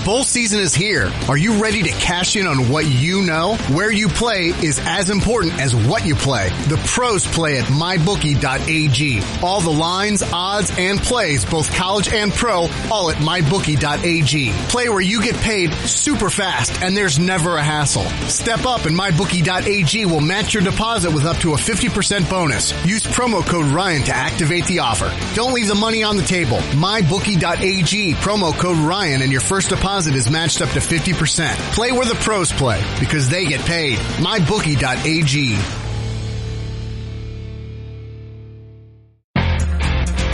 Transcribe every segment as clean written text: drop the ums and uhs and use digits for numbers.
Bowl season is here. Are you ready to cash in on what you know? Where you play is as important as what you play. The pros play at mybookie.ag. All the lines, odds, and plays, both college and pro, all at mybookie.ag. Play where you get paid super fast and there's never a hassle. Step up and mybookie.ag will match your deposit with up to a 50% bonus. Use promo code Ryan to activate the offer. Don't leave the money on the table. mybookie.ag, promo code Ryan, and your first deposit is matched up to 50%. Play where the pros play because they get paid. mybookie.ag.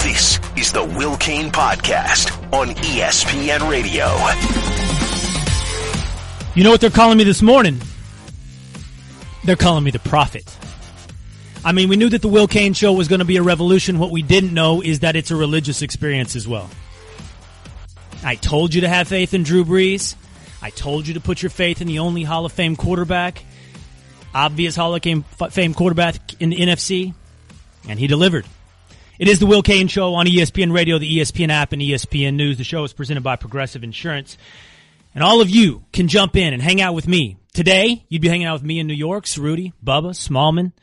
This is the Will Cain Podcast on ESPN Radio. You know what they're calling me this morning? They're calling me the prophet. I mean, we knew that the Will Cain Show was going to be a revolution. What we didn't know is that it's a religious experience as well. I told you to have faith in Drew Brees. I told you to put your faith in the only Hall of Fame quarterback, obvious Hall of Fame quarterback in the NFC, and he delivered. It is the Will Cain Show on ESPN Radio, the ESPN app, and ESPN News. The show is presented by Progressive Insurance. And all of you can jump in and hang out with me. Today, you'd be hanging out with me in New York, Cerruti, Bubba, Smallman,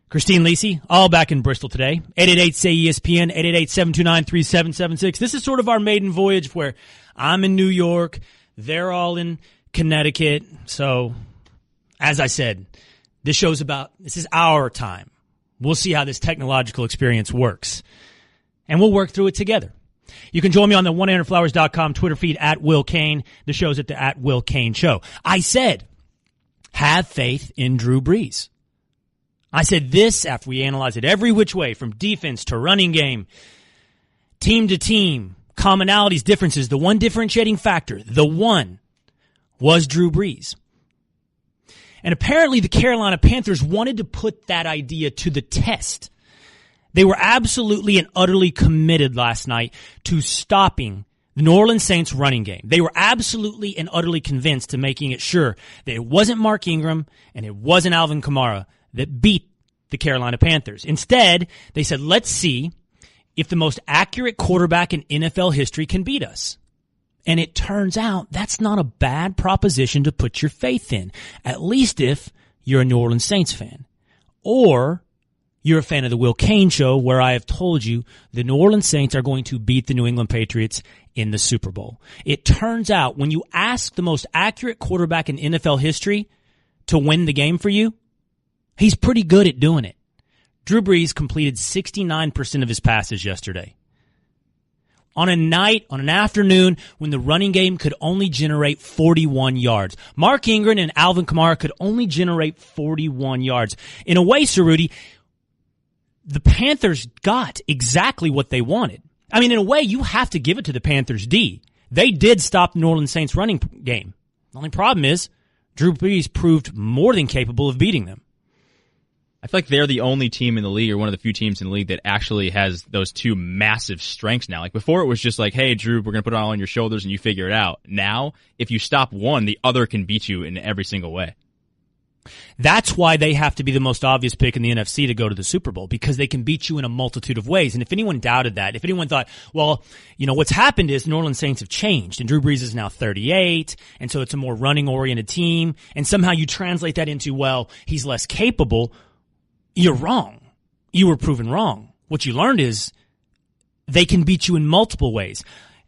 Christine Lisi, all back in Bristol today. 888-SAY-ESPN, 888-729-3776. This is sort of our maiden voyage where I'm in New York, they're all in Connecticut. So, as I said, this is our time. We'll see how this technological experience works. And we'll work through it together. You can join me on the 1-800-Flowers.com Twitter feed at Will Cain. The show's at the at Will Cain Show. I said, have faith in Drew Brees. I said this after we analyzed it every which way, from defense to running game, team to team, commonalities, differences. The one differentiating factor, the one, was Drew Brees. And apparently the Carolina Panthers wanted to put that idea to the test. They were absolutely and utterly committed last night to stopping the New Orleans Saints running game. They were absolutely and utterly convinced to making it sure that it wasn't Mark Ingram and it wasn't Alvin Kamara that beat the Carolina Panthers. Instead, they said, let's see if the most accurate quarterback in NFL history can beat us. And it turns out that's not a bad proposition to put your faith in, at least if you're a New Orleans Saints fan. Or you're a fan of the Will Cain Show, where I have told you the New Orleans Saints are going to beat the New England Patriots in the Super Bowl. It turns out when you ask the most accurate quarterback in NFL history to win the game for you, he's pretty good at doing it. Drew Brees completed 69% of his passes yesterday. On an afternoon when the running game could only generate 41 yards. Mark Ingram and Alvin Kamara could only generate 41 yards. In a way, Cerruti, the Panthers got exactly what they wanted. I mean, in a way, you have to give it to the Panthers D. They did stop the New Orleans Saints running game. The only problem is Drew Brees proved more than capable of beating them. I feel like they're the only team in the league, or one of the few teams in the league, that actually has those two massive strengths now. Like before, it was just like, hey, Drew, we're going to put it all on your shoulders and you figure it out. Now, if you stop one, the other can beat you in every single way. That's why they have to be the most obvious pick in the NFC to go to the Super Bowl, because they can beat you in a multitude of ways. And if anyone doubted that, if anyone thought, well, you know, what's happened is New Orleans Saints have changed, and Drew Brees is now 38, and so it's a more running-oriented team, and somehow you translate that into, well, he's less capable, you're wrong. You were proven wrong. What you learned is they can beat you in multiple ways.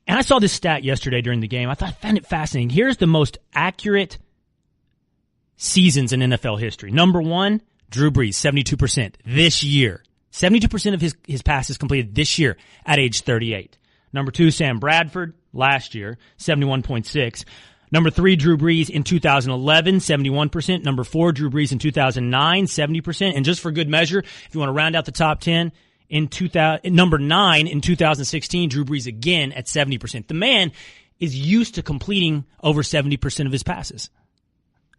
And I saw this stat yesterday during the game. I found it fascinating. Here's the most accurate seasons in NFL history. Number one, Drew Brees, 72% this year. 72% of his passes completed this year at age 38. Number two, Sam Bradford last year, 71.6. Number three, Drew Brees in 2011, 71%. Number four, Drew Brees in 2009, 70%. And just for good measure, if you want to round out the top 10, number 9 in 2016, Drew Brees again at 70%. The man is used to completing over 70% of his passes.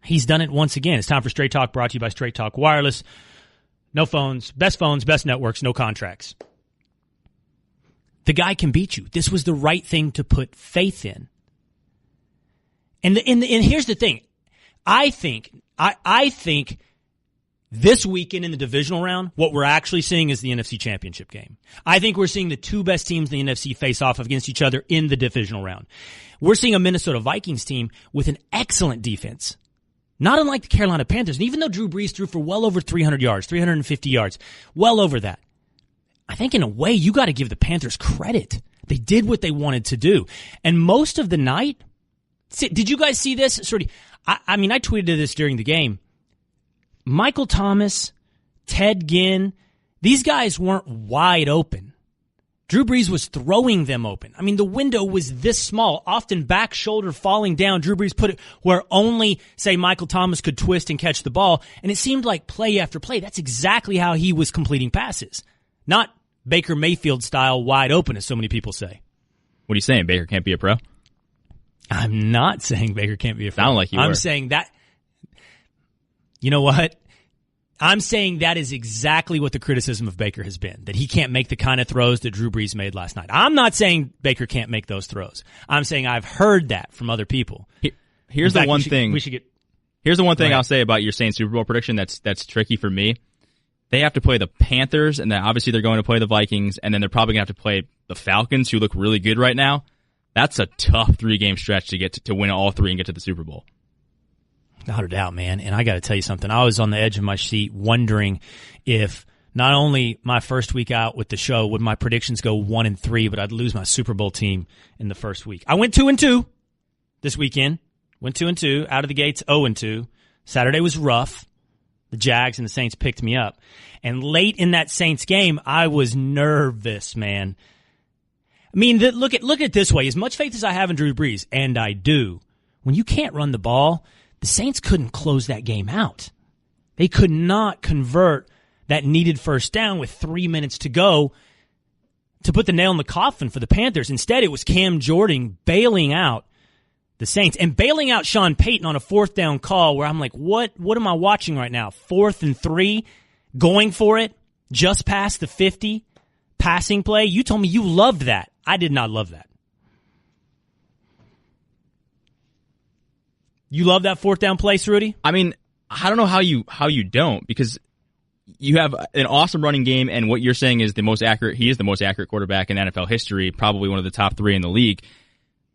He's done it once again. It's time for Straight Talk, brought to you by Straight Talk Wireless. No phones, best networks, no contracts. The guy can beat you. This was the right thing to put faith in. And here's the thing. I think This weekend in the divisional round, what we're actually seeing is the NFC Championship game. I think we're seeing the two best teams in the NFC face off against each other in the divisional round. We're seeing a Minnesota Vikings team with an excellent defense, not unlike the Carolina Panthers. And even though Drew Brees threw for well over 300 yards, 350 yards, well over that, I think in a way you got to give the Panthers credit. They did what they wanted to do. And most of the night, did you guys see this? I tweeted this during the game. Michael Thomas, Ted Ginn, these guys weren't wide open. Drew Brees was throwing them open. I mean, the window was this small, often back shoulder falling down. Drew Brees put it where only, say, Michael Thomas could twist and catch the ball. And it seemed like play after play, that's exactly how he was completing passes. Not Baker Mayfield style wide open, as so many people say. What are you saying? Baker can't be a pro? I'm not saying Baker can't be a pro. Sound like you were. I'm saying that. You know what? I'm saying that is exactly what the criticism of Baker has been, that he can't make the kind of throws that Drew Brees made last night. I'm not saying Baker can't make those throws. I'm saying I've heard that from other people. Here's the one thing I'll say about your Saints Super Bowl prediction that's tricky for me. They have to play the Panthers, and then obviously they're going to play the Vikings, and then they're probably going to have to play the Falcons, who look really good right now. That's a tough 3-game stretch to get to win all three and get to the Super Bowl. Without a doubt, man. And I got to tell you something. I was on the edge of my seat wondering if not only my first week out with the show would my predictions go 1-3, but I'd lose my Super Bowl team in the first week. I went 2-2 this weekend. Went 2-2 out of the gates, 0-2. Saturday was rough. The Jags and the Saints picked me up. And late in that Saints game, I was nervous, man. I mean, look at it this way. As much faith as I have in Drew Brees, and I do, when you can't run the ball, the Saints couldn't close that game out. They could not convert that needed first down with 3 minutes to go to put the nail in the coffin for the Panthers. Instead, it was Cam Jordan bailing out the Saints and bailing out Sean Payton on a 4th down call where I'm like, what am I watching right now? 4th and 3, going for it, just past the 50, passing play. You told me you loved that. I did not love that. You love that 4th down place, Rudy? I mean, I don't know how you don't, because you have an awesome running game, and what you're saying is he is the most accurate quarterback in NFL history, probably one of the top 3 in the league.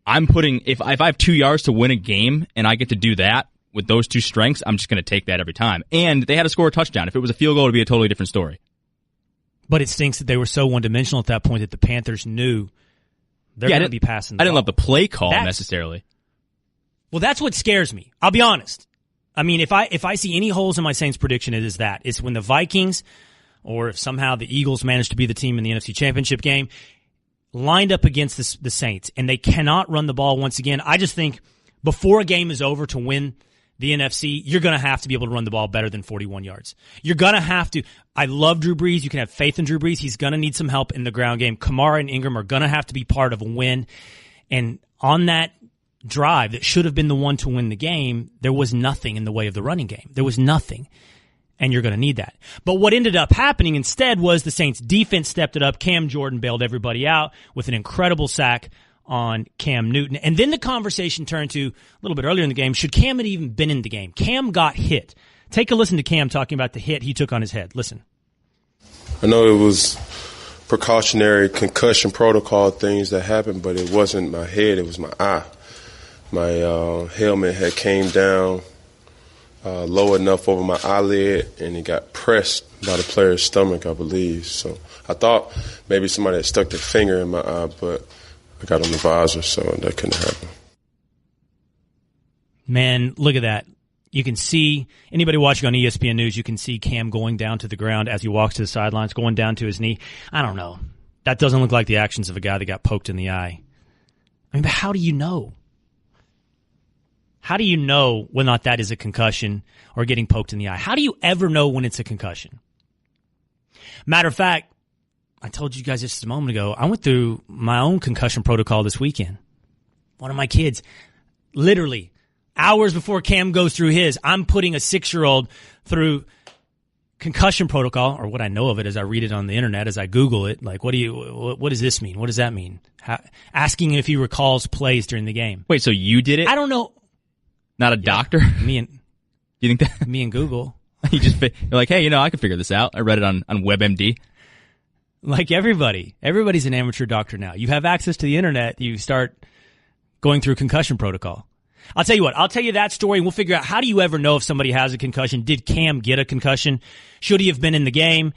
I'm putting, if I have 2 yards to win a game and I get to do that with those two strengths, I'm just going to take that every time. And they had to score a touchdown. If it was a field goal, it would be a totally different story. But it stinks that they were so one-dimensional at that point that the Panthers knew they're going to be passing the ball. I didn't love the play call necessarily. Well, that's what scares me. I'll be honest. I mean, if I see any holes in my Saints prediction, it is that. It's when the Vikings, or if somehow the Eagles manage to be the team in the NFC Championship game, lined up against the Saints, and they cannot run the ball once again. I just think before a game is over to win the NFC, you're going to have to be able to run the ball better than 41 yards. You're going to have to. I love Drew Brees. You can have faith in Drew Brees. He's going to need some help in the ground game. Kamara and Ingram are going to have to be part of a win. And on that drive that should have been the one to win the game, there was nothing in the way of the running game. There was nothing. And you're going to need that. But what ended up happening instead was the Saints defense stepped it up. Cam Jordan bailed everybody out with an incredible sack on Cam Newton. And then the conversation turned to, a little bit earlier in the game, should Cam have even been in the game? Cam got hit. Take a listen to Cam talking about the hit he took on his head. Listen. I know it was precautionary concussion protocol things that happened, but it wasn't my head, it was my eye. My helmet had came down low enough over my eyelid, and it got pressed by the player's stomach, I believe. So I thought maybe somebody had stuck their finger in my eye, but I got on the visor, so that couldn't happen. Man, look at that. You can see, anybody watching on ESPN News, you can see Cam going down to the ground as he walks to the sidelines, going down to his knee. I don't know. That doesn't look like the actions of a guy that got poked in the eye. I mean, but how do you know? How do you know whether or not that is a concussion or getting poked in the eye? How do you ever know when it's a concussion? Matter of fact, I told you guys just a moment ago, I went through my own concussion protocol this weekend. One of my kids, literally, hours before Cam goes through his, I'm putting a 6-year-old through concussion protocol, or what I know of it as I read it on the internet, as I Google it. Like, what does this mean? What does that mean? Asking if he recalls plays during the game. Wait, so you did it? I don't know. Not a doctor? Me and you think that? Me and Google. You're like, hey, I can figure this out. I read it on WebMD. Like everybody's an amateur doctor now. You have access to the internet. You start going through concussion protocol. I'll tell you what. I'll tell you that story, and we'll figure out, how do you ever know if somebody has a concussion? Did Cam get a concussion? Should he have been in the game?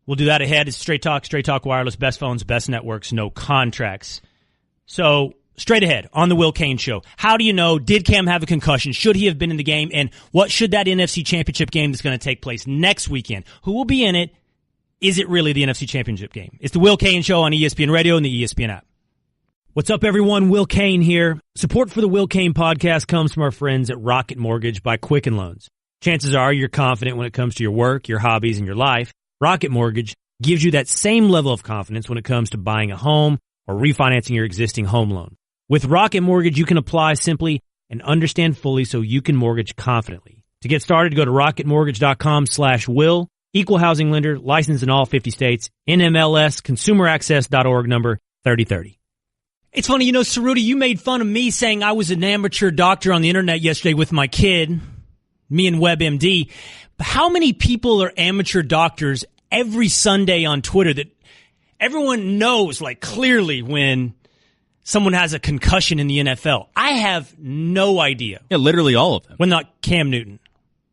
We'll do that ahead. It's Straight Talk Wireless, best phones, best networks, no contracts. So, straight ahead on the Will Cain Show. How do you know? Did Cam have a concussion? Should he have been in the game? And what should that NFC Championship game that's going to take place next weekend? Who will be in it? Is it really the NFC Championship game? It's the Will Cain Show on ESPN Radio and the ESPN app. What's up, everyone? Will Cain here. Support for the Will Cain podcast comes from our friends at Rocket Mortgage by Quicken Loans. Chances are you're confident when it comes to your work, your hobbies, and your life. Rocket Mortgage gives you that same level of confidence when it comes to buying a home or refinancing your existing home loan. With Rocket Mortgage, you can apply simply and understand fully so you can mortgage confidently. To get started, go to rocketmortgage.com/will. Equal housing lender, licensed in all 50 states. NMLS, consumeraccess.org, number 3030. It's funny, Cerruti, you made fun of me saying I was an amateur doctor on the internet yesterday with my kid, me and WebMD. But how many people are amateur doctors every Sunday on Twitter that everyone knows, like, clearly when someone has a concussion in the NFL? I have no idea. Yeah, literally all of them. When not Cam Newton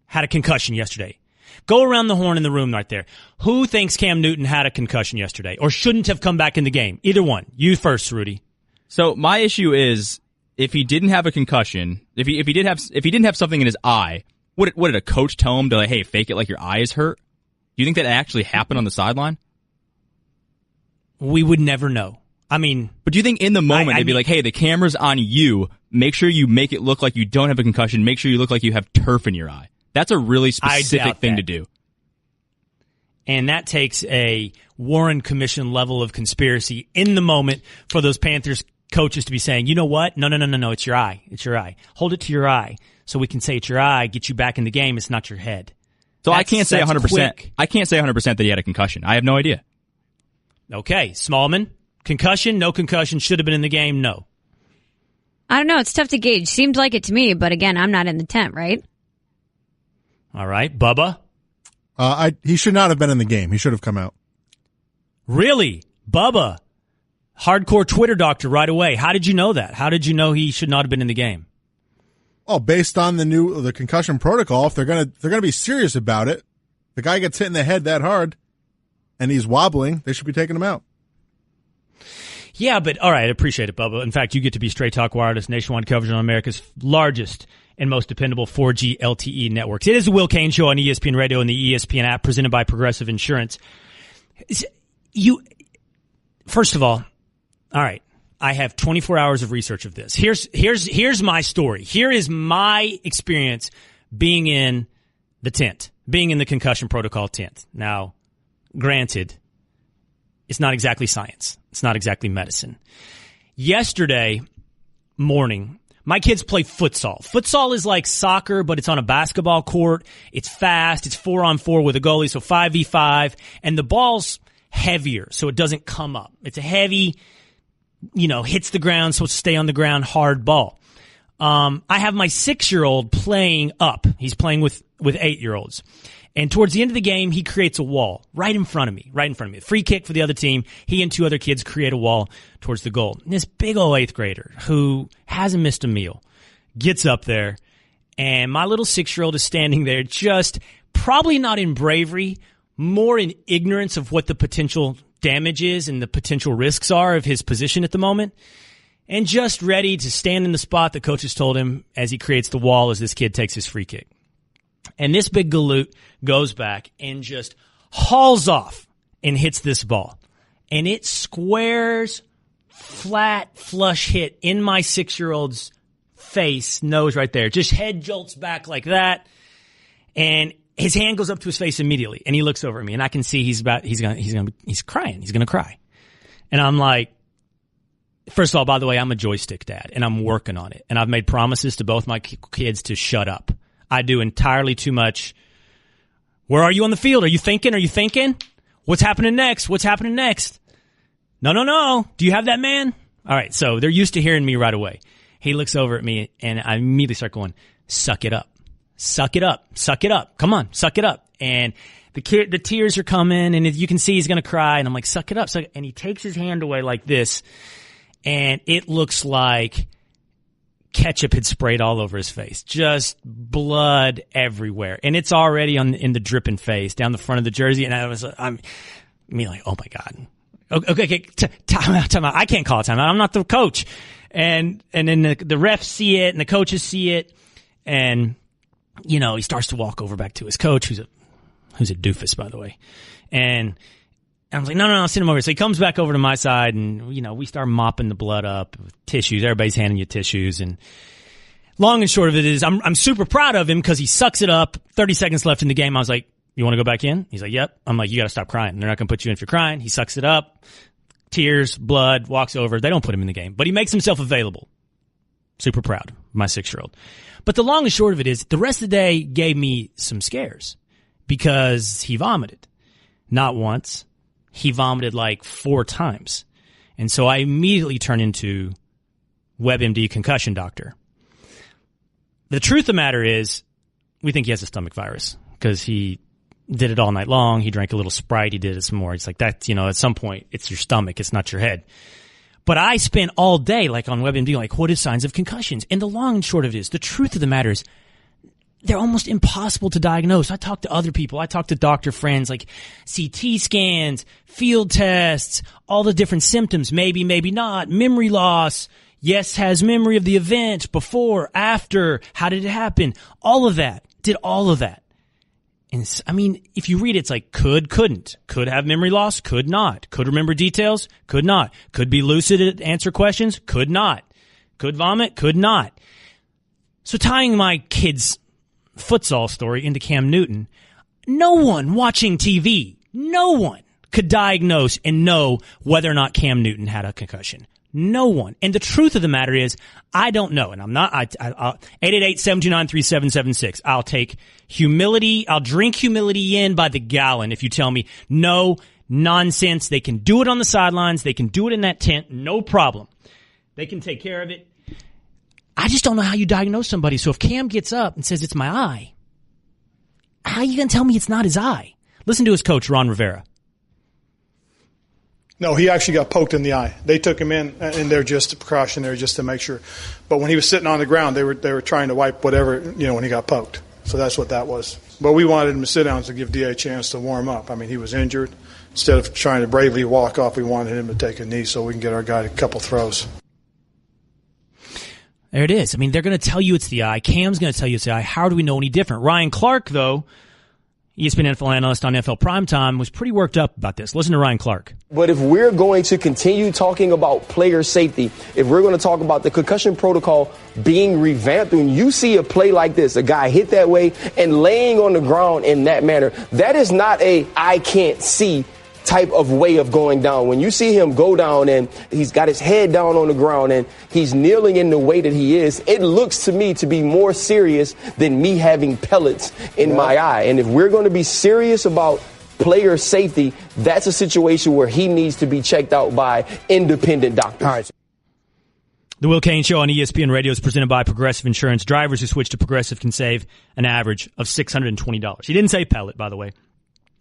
had a concussion yesterday. Go around the horn in the room right there. Who thinks Cam Newton had a concussion yesterday or shouldn't have come back in the game? Either one. You first, Rudy. So my issue is, if he didn't have a concussion, if he didn't have something in his eye, what did a coach tell him to, like, hey, fake it like your eye is hurt? Do you think that actually happened on the sideline? We would never know. I mean, but do you think in the moment they'd be like, hey, the camera's on you, make sure you make it look like you don't have a concussion, make sure you look like you have turf in your eye? That's a really specific thing to do. And that takes a Warren Commission level of conspiracy in the moment for those Panthers coaches to be saying, you know what? No, it's your eye. It's your eye. Hold it to your eye so we can say it's your eye, get you back in the game. It's not your head. So I can't say 100%. Quick. I can't say 100% that he had a concussion. I have no idea. Okay. Smallman, concussion, no concussion, should have been in the game, no. I don't know. It's tough to gauge. Seemed like it to me, but again, I'm not in the tent, right? All right. Bubba? He should not have been in the game. He should have come out. Really? Bubba? Hardcore Twitter doctor right away. How did you know that? How did you know he should not have been in the game? Oh, based on the concussion protocol, if they're gonna be serious about it, the guy gets hit in the head that hard and he's wobbling, they should be taking him out. Yeah, but all right, I appreciate it, Bubba. In fact, you get to be Straight Talk Wireless, nationwide coverage on America's largest and most dependable 4G LTE networks. It is the Will Cain Show on ESPN Radio and the ESPN app, presented by Progressive Insurance. First of all right, I have 24 hours of research of this. Here's my story. Here is my experience being in the tent, being in the concussion protocol tent. Now, granted, it's not exactly science. It's not exactly medicine. Yesterday morning, my kids play futsal. Futsal is like soccer, but it's on a basketball court. It's fast. It's 4-on-4 with a goalie, so 5v5. And the ball's heavier, so it doesn't come up. It's a heavy, hits the ground, so it's stay on the ground, hard ball. I have my 6-year-old playing up. He's playing with 8-year-olds. And towards the end of the game, he creates a wall right in front of me. Free kick for the other team. He and 2 other kids create a wall towards the goal. And this big old 8th grader who hasn't missed a meal gets up there, and my little 6-year-old is standing there, just probably not in bravery, more in ignorance of what the potential damage is and the potential risks are of his position at the moment, and just ready to stand in the spot the coach has told him as he creates the wall as this kid takes his free kick. And this big galoot goes back and just hauls off and hits this ball. And it squares, flat, flush hit in my 6-year-old's face, nose right there. Just head jolts back like that. And his hand goes up to his face immediately. And he looks over at me, and I can see he's crying. He's going to cry. And I'm like, first of all, by the way, I'm a joystick dad, and I'm working on it. And I've made promises to both my kids to shut up. I do entirely too much. Where are you on the field? Are you thinking? What's happening next? No. Do you have that, man? All right, so they're used to hearing me right away. He looks over at me, and I immediately start going, suck it up. suck it up. Come on, suck it up. And the tears are coming, and you can see he's going to cry. And I'm like, suck it up. And he takes his hand away like this, and it looks like ketchup had sprayed all over his face. Just blood everywhere. And it's already in the dripping face down the front of the jersey. And I'm like, oh my God. Okay, time out. I can't call a timeout. I'm not the coach. And then the refs see it and the coaches see it. And, you know, he starts to walk over back to his coach, who's a doofus, by the way. And I was like, no, send him over. So he comes back over to my side, and, you know, we start mopping the blood up with tissues. Everybody's handing you tissues. And long and short of it is, I'm super proud of him because he sucks it up. 30 seconds left in the game. I was like, you want to go back in? He's like, yep. I'm like, you got to stop crying. They're not going to put you in if you're crying. He sucks it up. Tears, blood, walks over. They don't put him in the game, but he makes himself available. Super proud of my 6-year-old. But the long and short of it is, the rest of the day gave me some scares because he vomited. Not once. He vomited like 4 times. And so I immediately turned into WebMD concussion doctor. The truth of the matter is, we think he has a stomach virus because he did it all night long. He drank a little Sprite. He did it some more. It's like that, you know, at some point, it's your stomach. It's not your head. But I spent all day, like on WebMD, like, what is signs of concussions? And the long and short of it is, the truth of the matter is, they're almost impossible to diagnose. I talk to other people. I talk to doctor friends, like CT scans, field tests, all the different symptoms. Maybe, maybe not. Memory loss. Yes, has memory of the event, before, after, how did it happen? All of that. Did all of that. And I mean, if you read it, it's like couldn't. Could have memory loss, could not. Could remember details, could not. Could be lucid to answer questions, could not. Could vomit, could not. So tying my kid's futsal story into Cam Newton, no one watching TV, no one could diagnose and know whether or not Cam Newton had a concussion. No one. And the truth of the matter is, I don't know. And I'm not, 888-729-3776. I'll take humility. I'll drink humility in by the gallon if you tell me no nonsense. They can do it on the sidelines. They can do it in that tent. No problem. They can take care of it. I just don't know how you diagnose somebody. So if Cam gets up and says it's my eye, how are you going to tell me it's not his eye? Listen to his coach, Ron Rivera. No, he actually got poked in the eye. They took him in, and they're just a precautionary, just to make sure. But when he was sitting on the ground, they were trying to wipe whatever, you know, when he got poked. So that's what that was. But we wanted him to sit down to give DA a chance to warm up. I mean, he was injured. Instead of trying to bravely walk off, we wanted him to take a knee so we can get our guy a couple throws. There it is. I mean, they're going to tell you it's the eye. Cam's going to tell you it's the eye. How do we know any different? Ryan Clark, though, ESPN NFL analyst on NFL Primetime, was pretty worked up about this. Listen to Ryan Clark. But if we're going to continue talking about player safety, if we're going to talk about the concussion protocol being revamped, when you see a play like this, a guy hit that way and laying on the ground in that manner, that is not a I can't see type of way of going down. When you see him go down and he's got his head down on the ground and he's kneeling in the way that he is, it looks to me to be more serious than me having pellets in my eye. And if we're going to be serious about player safety, that's a situation where he needs to be checked out by independent doctors. All right. The Will Cain Show on ESPN Radio is presented by Progressive Insurance. Drivers who switch to Progressive can save an average of $620. He didn't say pellet, by the way.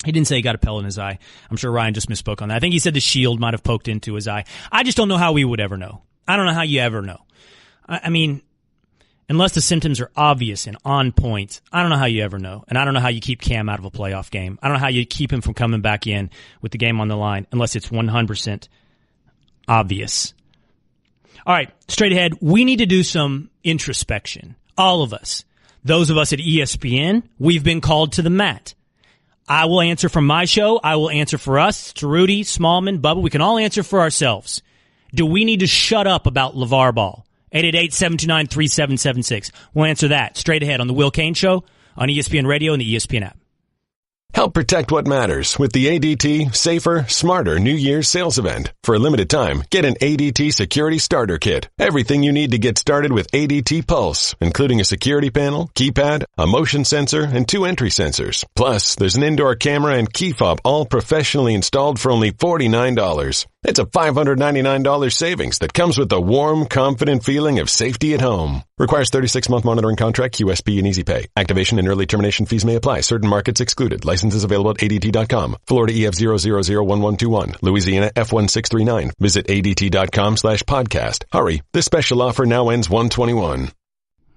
He didn't say he got a pellet in his eye. I'm sure Ryan just misspoke on that. I think he said the shield might have poked into his eye. I just don't know how we would ever know. I don't know how you ever know. I mean, unless the symptoms are obvious and on point, I don't know how you ever know. And I don't know how you keep Cam out of a playoff game. I don't know how you keep him from coming back in with the game on the line unless it's 100% obvious. All right, straight ahead, we need to do some introspection. All of us. Those of us at ESPN, we've been called to the mat. I will answer for my show. I will answer for us, to Rudy, Smallman, Bubba. We can all answer for ourselves. Do we need to shut up about LaVar Ball? 888-729-3776. We'll answer that straight ahead on The Will Cain Show on ESPN Radio and the ESPN app. Help protect what matters with the ADT Safer, Smarter New Year's sales event. For a limited time, get an ADT Security Starter Kit. Everything you need to get started with ADT Pulse, including a security panel, keypad, a motion sensor, and 2 entry sensors. Plus, there's an indoor camera and key fob, all professionally installed for only $49. It's a $599 savings that comes with the warm, confident feeling of safety at home. Requires 36-month monitoring contract, QSP, and Easy Pay. Activation and early termination fees may apply. Certain markets excluded. Licenses available at ADT.com. Florida EF0001121. Louisiana F1639. Visit ADT.com/podcast. Hurry. This special offer now ends 1/21.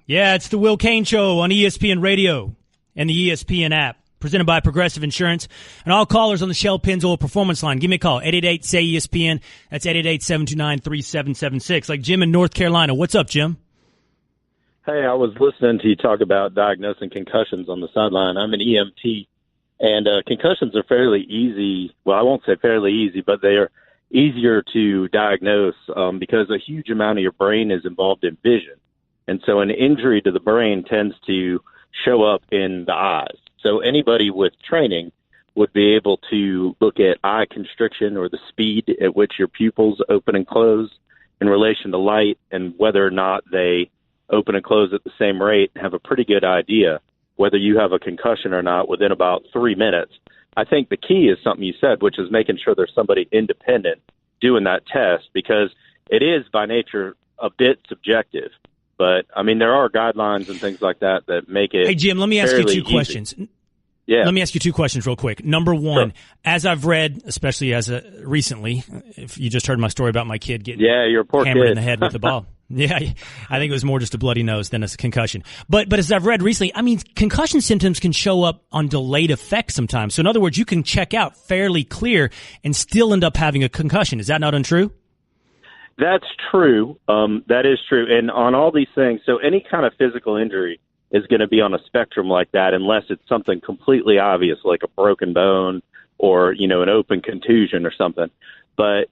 Yeah, it's the Will Cain Show on ESPN Radio and the ESPN app. Presented by Progressive Insurance. And all callers on the Shell Pennzoil Performance Line, give me a call, 888-SAY-ESPN. That's 888-729-3776. Like Jim in North Carolina. What's up, Jim? Hey, I was listening to you talk about diagnosing concussions on the sideline. I'm an EMT, and concussions are fairly easy. Well, I won't say fairly easy, but they are easier to diagnose because a huge amount of your brain is involved in vision. And so an injury to the brain tends to show up in the eyes. So anybody with training would be able to look at eye constriction or the speed at which your pupils open and close in relation to light and whether or not they open and close at the same rate, and have a pretty good idea whether you have a concussion or not within about 3 minutes. I think the key is something you said, which is making sure there's somebody independent doing that test, because it is by nature a bit subjective. But, I mean, there are guidelines and things like that that make it. Hey, Jim, let me ask you two questions. Yeah. Let me ask you two questions real quick. Number one, Sure. as I've read, especially recently, if you just heard my story about my kid getting your poor hammered kid. in the head with the ball. Yeah, I think it was more just a bloody nose than a concussion. But as I've read recently, I mean, concussion symptoms can show up on delayed effects sometimes. So in other words, you can check out fairly clear and still end up having a concussion. Is that not untrue? That's true. That is true. And on all these things, so any kind of physical injury is going to be on a spectrum like that unless it's something completely obvious like a broken bone or, an open contusion or something. But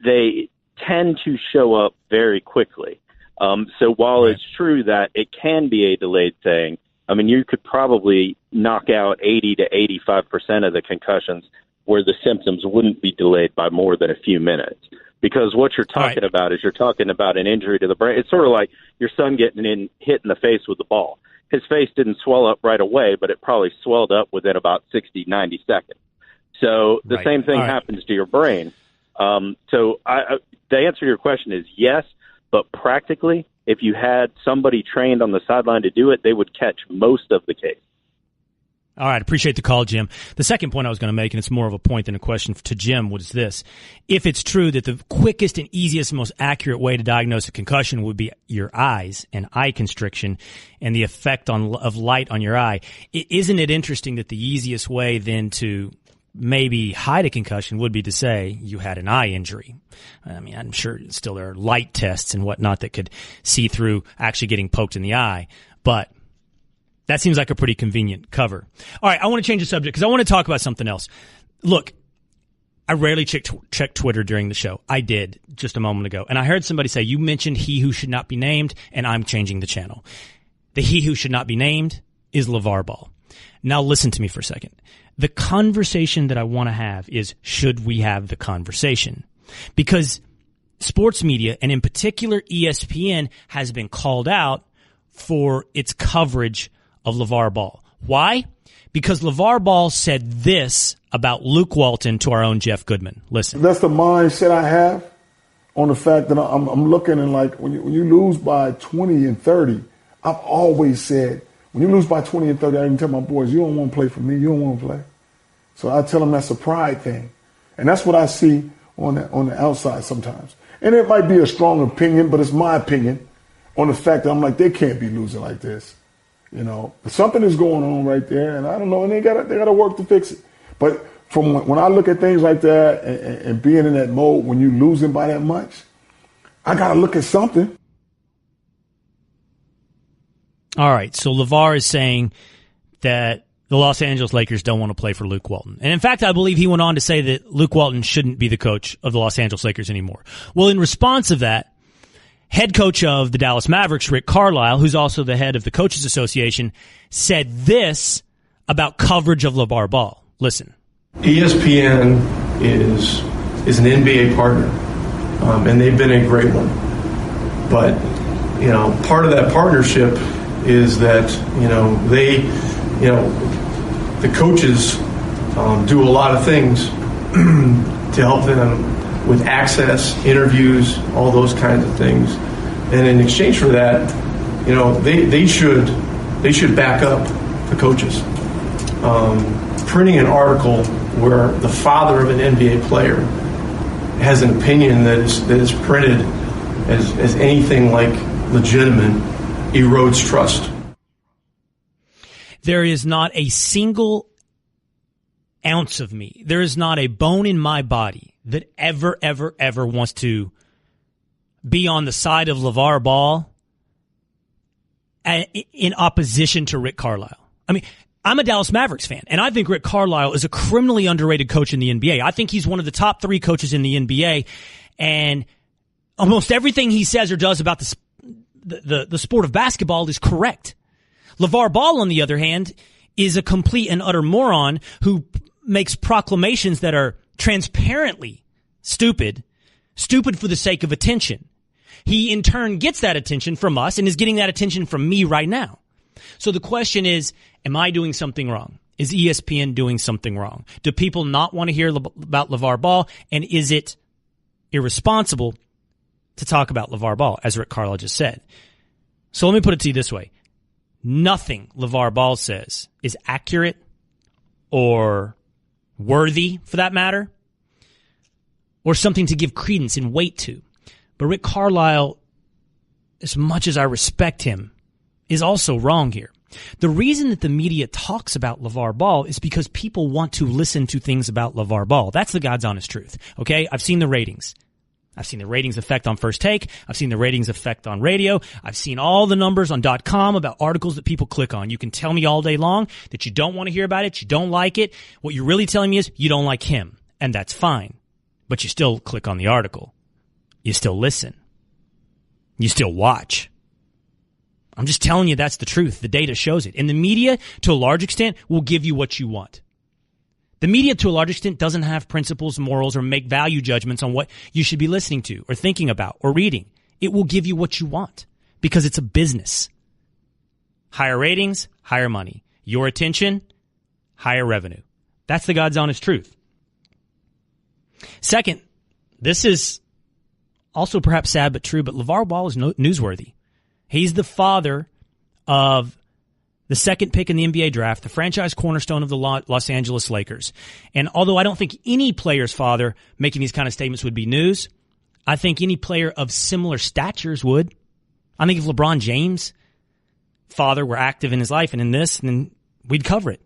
they tend to show up very quickly. So while it's true that it can be a delayed thing, I mean, you could probably knock out 80 to 85% of the concussions where the symptoms wouldn't be delayed by more than a few minutes. Because what you're talking about is you're talking about an injury to the brain. It's sort of like your son getting hit in the face with the ball. His face didn't swell up right away, but it probably swelled up within about 60, 90 seconds. So the same thing happens to your brain. So the answer to your question is yes, but practically, if you had somebody trained on the sideline to do it, they would catch most of the case. All right, appreciate the call, Jim. The second point I was going to make, and it's more of a point than a question to Jim, was this. If it's true that the quickest and easiest, most accurate way to diagnose a concussion would be your eyes and eye constriction and the effect of light on your eye, isn't it interesting that the easiest way then to maybe hide a concussion would be to say you had an eye injury? I mean, I'm sure still there are light tests and whatnot that could see through actually getting poked in the eye, but that seems like a pretty convenient cover. All right, I want to change the subject because I want to talk about something else. Look, I rarely check Twitter during the show. I did just a moment ago. And I heard somebody say, you mentioned he who should not be named, and I'm changing the channel. The he who should not be named is LaVar Ball. Now listen to me for a second. The conversation that I want to have is, should we have the conversation? Because sports media, and in particular ESPN, has been called out for its coverage of LaVar Ball. Why? Because LaVar Ball said this about Luke Walton to our own Jeff Goodman. Listen. That's the mindset I have on the fact that I'm looking and like when you lose by 20 and 30, I've always said, when you lose by 20 and 30, I even tell my boys, you don't want to play for me. You don't want to play. So I tell them that's a pride thing. And that's what I see on the outside sometimes. And it might be a strong opinion, but it's my opinion on the fact that I'm like, they can't be losing like this. But something is going on right there, and I don't know, and they got to work to fix it. But from when I look at things like that and being in that mode, when you're losing by that much, I got to look at something. All right, so LaVar is saying that the Los Angeles Lakers don't want to play for Luke Walton. And in fact, I believe he went on to say that Luke Walton shouldn't be the coach of the Los Angeles Lakers anymore. Well, in response of that, head coach of the Dallas Mavericks, Rick Carlisle, who's also the head of the Coaches Association, said this about coverage of LaVar Ball. Listen. ESPN is an NBA partner, and they've been a great one. But, part of that partnership is that, the coaches do a lot of things to help them with access, interviews, all those kinds of things. And in exchange for that, they should back up the coaches. Printing an article where the father of an NBA player has an opinion that is printed as anything like legitimate erodes trust. There is not a single ounce of me, there is not a bone in my body that ever wants to be on the side of LaVar Ball in opposition to Rick Carlisle. I mean, I'm a Dallas Mavericks fan, and I think Rick Carlisle is a criminally underrated coach in the NBA. I think he's one of the top 3 coaches in the NBA, and almost everything he says or does about the sport of basketball is correct. LaVar Ball, on the other hand, is a complete and utter moron who makes proclamations that are transparently stupid for the sake of attention. He, in turn, gets that attention from us and is getting that attention from me right now. So the question is, am I doing something wrong? Is ESPN doing something wrong? Do people not want to hear about LaVar Ball? And is it irresponsible to talk about LaVar Ball, as Rick Carlisle just said? So let me put it to you this way. Nothing LaVar Ball says is accurate or worthy, for that matter, or something to give credence and weight to. But Rick Carlisle, as much as I respect him, is also wrong here. The reason that the media talks about LaVar Ball is because people want to listen to things about LaVar Ball. That's the God's honest truth. Okay? I've seen the ratings. I've seen the ratings effect on First Take. I've seen the ratings effect on radio. I've seen all the numbers on .com about articles that people click on. You can tell me all day long that you don't want to hear about it, you don't like it. What you're really telling me is you don't like him, and that's fine. But you still click on the article. You still listen. You still watch. I'm just telling you that's the truth. The data shows it. And the media, to a large extent, will give you what you want. The media, to a large extent, doesn't have principles, morals, or make value judgments on what you should be listening to or thinking about or reading. It will give you what you want because it's a business. Higher ratings, higher money. Your attention, higher revenue. That's the God's honest truth. Second, this is also perhaps sad but true, but LaVar Ball is newsworthy. He's the father of the second pick in the NBA draft, the franchise cornerstone of the Los Angeles Lakers. And although I don't think any player's father making these kind of statements would be news, I think any player of similar statures would. I think if LeBron James' father were active in his life and in this, then we'd cover it.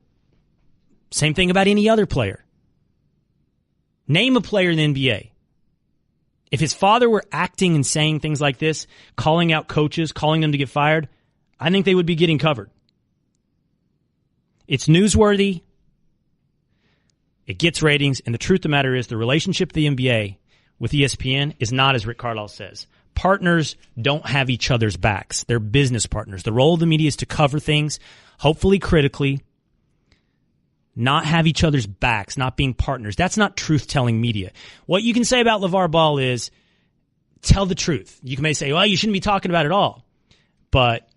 Same thing about any other player. Name a player in the NBA. If his father were acting and saying things like this, calling out coaches, calling them to get fired, I think they would be getting covered. It's newsworthy. It gets ratings. And the truth of the matter is the relationship of the NBA with ESPN is not as Rick Carlisle says. Partners don't have each other's backs. They're business partners. The role of the media is to cover things, hopefully critically, not have each other's backs, not being partners. That's not truth-telling media. What you can say about LaVar Ball is tell the truth. You may say, well, you shouldn't be talking about it all. But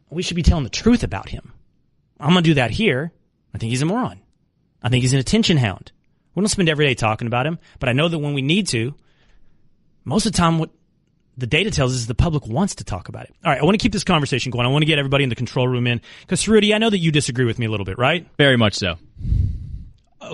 we should be telling the truth about him. I'm going to do that here. I think he's a moron. I think he's an attention hound. We don't spend every day talking about him, but I know that when we need to, most of the time what the data tells us is the public wants to talk about it. All right, I want to keep this conversation going. I want to get everybody in the control room in. Because, Rudy, I know that you disagree with me a little bit, right? Very much so.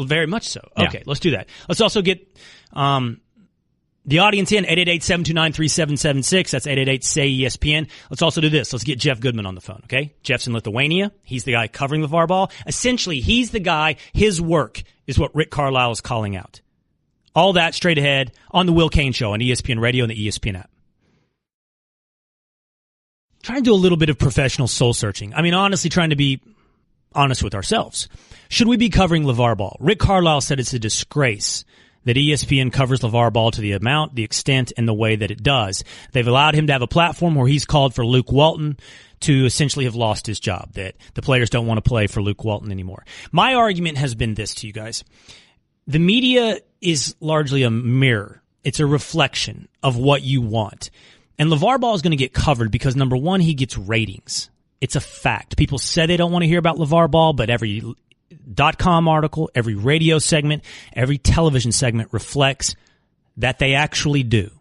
Very much so. Yeah. Okay, let's do that. Let's also get the audience in, 888-729-3776. That's 888-SAY-ESPN. Let's also do this. Let's get Jeff Goodman on the phone, okay? Jeff's in Lithuania. He's the guy covering LaVar Ball. Essentially, he's the guy, his work is what Rick Carlisle is calling out. All that straight ahead on the Will Cain Show on ESPN Radio and the ESPN app. Trying to do a little bit of professional soul searching. I mean, honestly, trying to be honest with ourselves. Should we be covering LaVar Ball? Rick Carlisle said it's a disgrace that ESPN covers LaVar Ball to the amount, the extent, and the way that it does. They've allowed him to have a platform where he's called for Luke Walton to essentially have lost his job, that the players don't want to play for Luke Walton anymore. My argument has been this to you guys. The media is largely a mirror. It's a reflection of what you want. And LaVar Ball is going to get covered because, number one, he gets ratings. It's a fact. People say they don't want to hear about LaVar Ball, but every .com article, every radio segment, every television segment reflects that they actually do.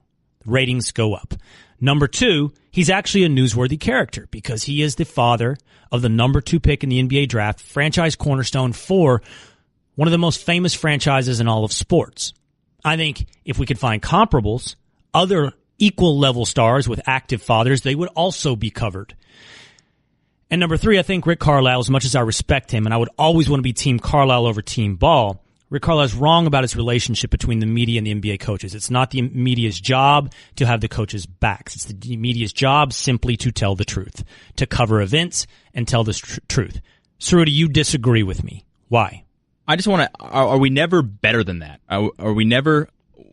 Ratings go up. Number 2, he's actually a newsworthy character because he is the father of the number 2 pick in the NBA draft, franchise cornerstone for one of the most famous franchises in all of sports. I think if we could find comparables, other equal level stars with active fathers, they would also be covered. And number 3, I think Rick Carlisle, as much as I respect him, and I would always want to be Team Carlisle over Team Ball, Rick Carlisle is wrong about his relationship between the media and the NBA coaches. It's not the media's job to have the coaches' backs. It's the media's job simply to tell the truth, to cover events and tell the truth. Cerruti, you disagree with me. Why? I just want to, are we never better than that?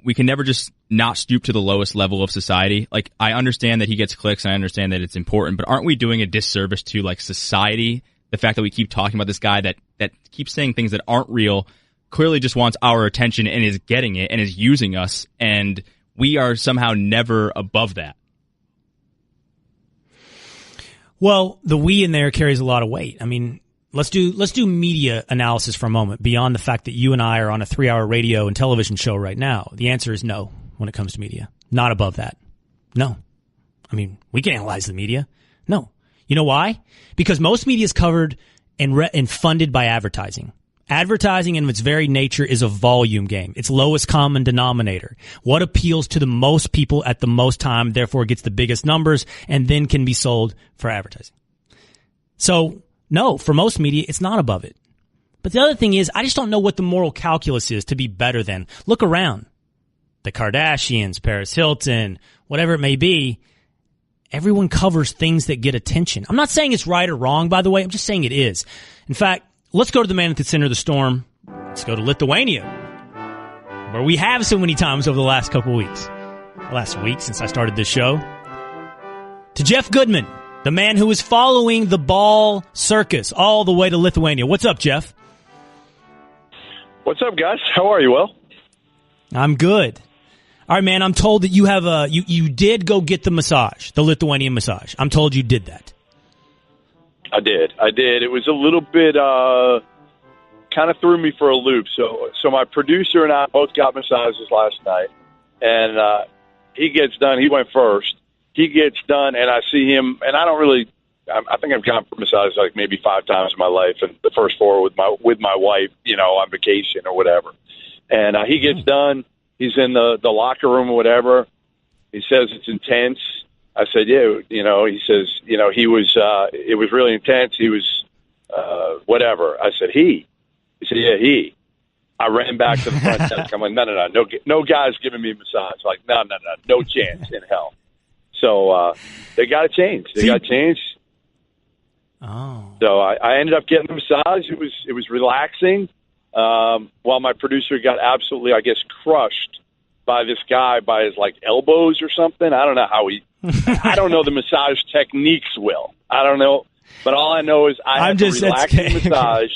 We can never just not stoop to the lowest level of society. Like, I understand that he gets clicks and I understand that it's important, but aren't we doing a disservice to, like, society? The fact that we keep talking about this guy that keeps saying things that aren't real, clearly just wants our attention and is getting it and is using us, and we are somehow never above that. Well, the we in there carries a lot of weight. I mean, let's do media analysis for a moment beyond the fact that you and I are on a 3-hour radio and television show right now. The answer is no when it comes to media. Not above that. No. I mean, we can analyze the media. No. You know why? Because most media is covered and funded by advertising. Advertising in its very nature is a volume game. It's lowest common denominator. What appeals to the most people at the most time, therefore gets the biggest numbers, and then can be sold for advertising. So, no, for most media, it's not above it. But the other thing is, I just don't know what the moral calculus is to be better than. Look around. The Kardashians, Paris Hilton, whatever it may be, everyone covers things that get attention. I'm not saying it's right or wrong, by the way. I'm just saying it is. In fact, let's go to the man at the center of the storm. Let's go to Lithuania, where we have so many times over the last couple of weeks. Last week, since I started this show. To Jeff Goodman, the man who is following the Ball circus all the way to Lithuania. What's up, Jeff? What's up, guys? How are you? Well, I'm good. All right, man, I'm told that you have you did go get the massage, the Lithuanian massage. I'm told you did that. I did. It was a little bit, kind of threw me for a loop. So my producer and I both got massages last night, and he gets done. He went first. He gets done, and I see him, and I don't really. I think I've gone for massages like maybe 5 times in my life, and the first 4 with my wife, on vacation or whatever. And he gets done. He's in the locker room or whatever. He says it's intense. I said, yeah, he says, he was, it was really intense. He was, whatever. I said, he said, yeah, he. I ran back to the front desk. I'm like, no guy's giving me a massage. Like, no chance in hell. So, they got to change. Oh. So I ended up getting the massage. It was relaxing. While my producer got absolutely, I guess, crushed by this guy by his elbows or something. I don't know how I don't know the massage techniques, Will. I don't know. But all I know is I had a relaxing massage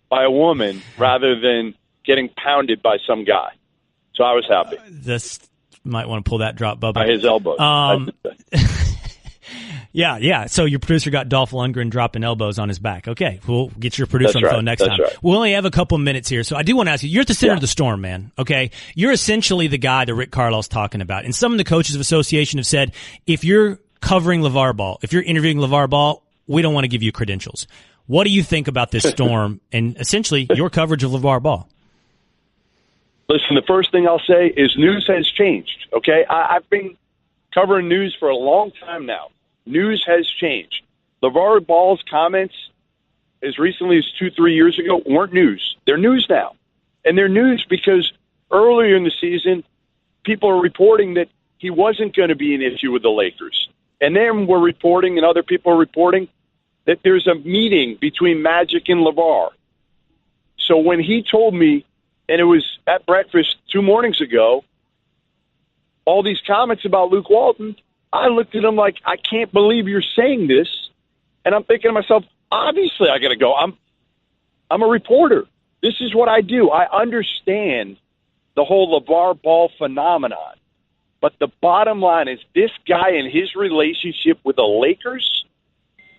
by a woman rather than getting pounded by some guy. So I was happy. This might want to pull that drop, Bubba. By his elbows. Yeah. So your producer got Dolph Lundgren dropping elbows on his back. Okay, we'll get your producer on the phone next time. Right. We'll only have a couple minutes here, so I do want to ask you. You're at the center of the storm, man. Okay, you're essentially the guy that Rick Carlisle's talking about, and some of the coaches of association have said if you're covering LaVar Ball, if you're interviewing LaVar Ball, we don't want to give you credentials. What do you think about this storm and essentially your coverage of LaVar Ball? Listen, the first thing I'll say is news has changed. Okay, I've been covering news for a long time now. News has changed. LaVar Ball's comments as recently as 2-3 years ago weren't news. They're news now. And they're news because earlier in the season, people are reporting that he wasn't going to be an issue with the Lakers. And then we're reporting, and other people are reporting, that there's a meeting between Magic and LaVar. So when he told me, and it was at breakfast 2 mornings ago, all these comments about Luke Walton, I looked at him like, I can't believe you're saying this. And I'm thinking to myself, obviously I got to go. I'm a reporter. This is what I do. I understand the whole LaVar Ball phenomenon. But the bottom line is this guy and his relationship with the Lakers,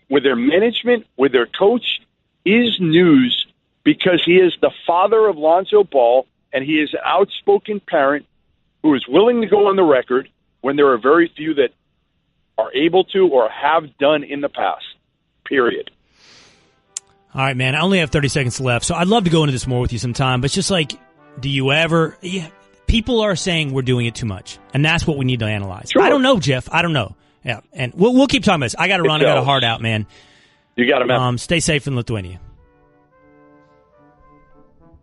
with their management, with their coach, is news because he is the father of Lonzo Ball, and he is an outspoken parent who is willing to go on the record when there are very few that are able to or have done in the past, period. All right, man, I only have 30 seconds left, so I'd love to go into this more with you sometime, but it's just like, do you ever... Yeah, people are saying we're doing it too much, and that's what we need to analyze. Sure. I don't know, Jeff. I don't know. Yeah, and we'll keep talking about this. I got to run. I got a heart out, man. You got it, man. Stay safe in Lithuania.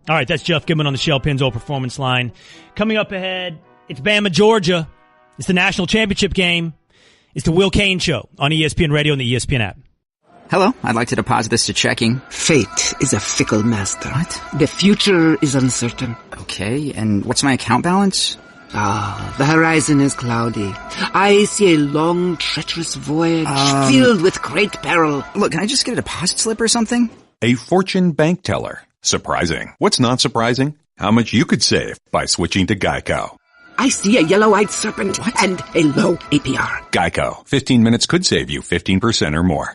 All right, that's Jeff Goodman on the Shell Pennzoil Performance Line. Coming up ahead, it's Bama, Georgia. It's the national championship game. It's the Will Cain Show on ESPN Radio and the ESPN app. Hello, I'd like to deposit this to checking. Fate is a fickle master. What? The future is uncertain. Okay, and what's my account balance? The horizon is cloudy. I see a long, treacherous voyage filled with great peril. Look, can I just get a deposit slip or something? A Fortune bank teller. Surprising. What's not surprising? How much you could save by switching to Geico. I see a yellow-eyed serpent and a low APR. Geico. 15 minutes could save you 15% or more.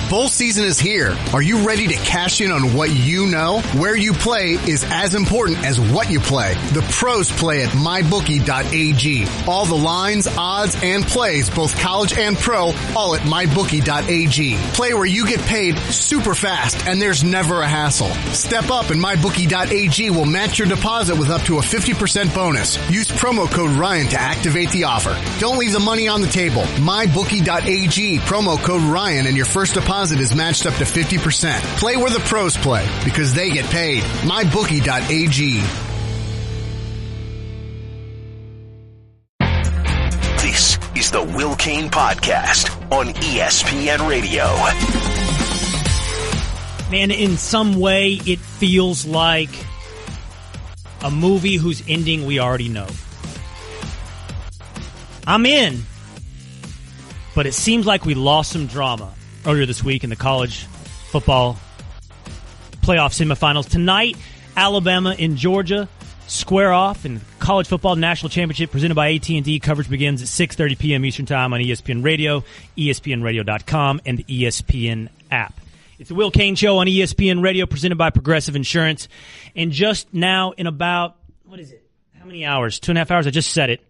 Bowl season is here. Are you ready to cash in on what you know? Where you play is as important as what you play. The pros play at mybookie.ag. All the lines, odds, and plays, both college and pro, all at mybookie.ag. Play where you get paid super fast and there's never a hassle. Step up and mybookie.ag will match your deposit with up to a 50% bonus. Use promo code Ryan to activate the offer. Don't leave the money on the table. Mybookie.ag, promo code Ryan, and your first deposit is matched up to 50%. Play where the pros play because they get paid. MyBookie.ag. This is the Will Cain Podcast on ESPN Radio. Man, in some way, it feels like a movie whose ending we already know. I'm in, but it seems like we lost some drama earlier this week in the college football playoff semifinals. Tonight, Alabama and Georgia square off in the college football national championship presented by AT&T. Coverage begins at 6:30 p.m. Eastern Time on ESPN Radio, ESPNRadio.com, and the ESPN app. It's the Will Cain Show on ESPN Radio presented by Progressive Insurance. And just now in about, what is it? How many hours? 2.5 hours? I just said it.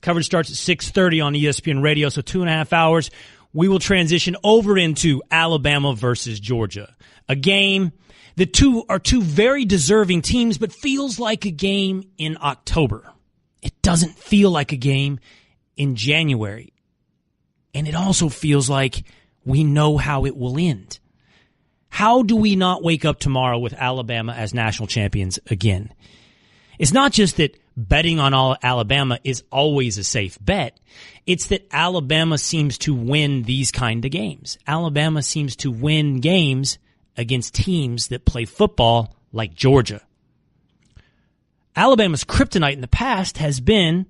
Coverage starts at 6:30 on ESPN Radio, so 2.5 hours. We will transition over into Alabama versus Georgia. A game, the two are two very deserving teams, but feels like a game in October. It doesn't feel like a game in January. And it also feels like we know how it will end. How do we not wake up tomorrow with Alabama as national champions again? It's not just that betting on all Alabama is always a safe bet. It's that Alabama seems to win these kind of games. Alabama seems to win games against teams that play football like Georgia. Alabama's kryptonite in the past has been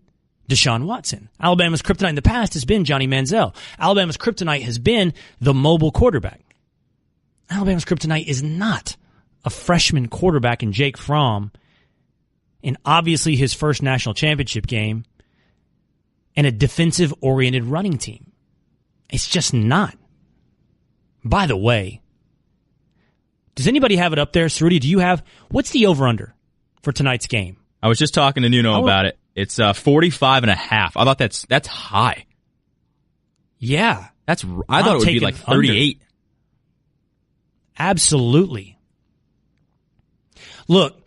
Deshaun Watson. Alabama's kryptonite in the past has been Johnny Manziel. Alabama's kryptonite has been the mobile quarterback. Alabama's kryptonite is not a freshman quarterback in Jake Fromm, and obviously his first national championship game, and a defensive-oriented running team. It's just not. By the way, does anybody have it up there? Cerruti, do you have, what's the over-under for tonight's game? I was just talking to Nuno about it. It's 45.5. I thought that's high. Yeah. I thought it would be like 38. Under. Absolutely. Look,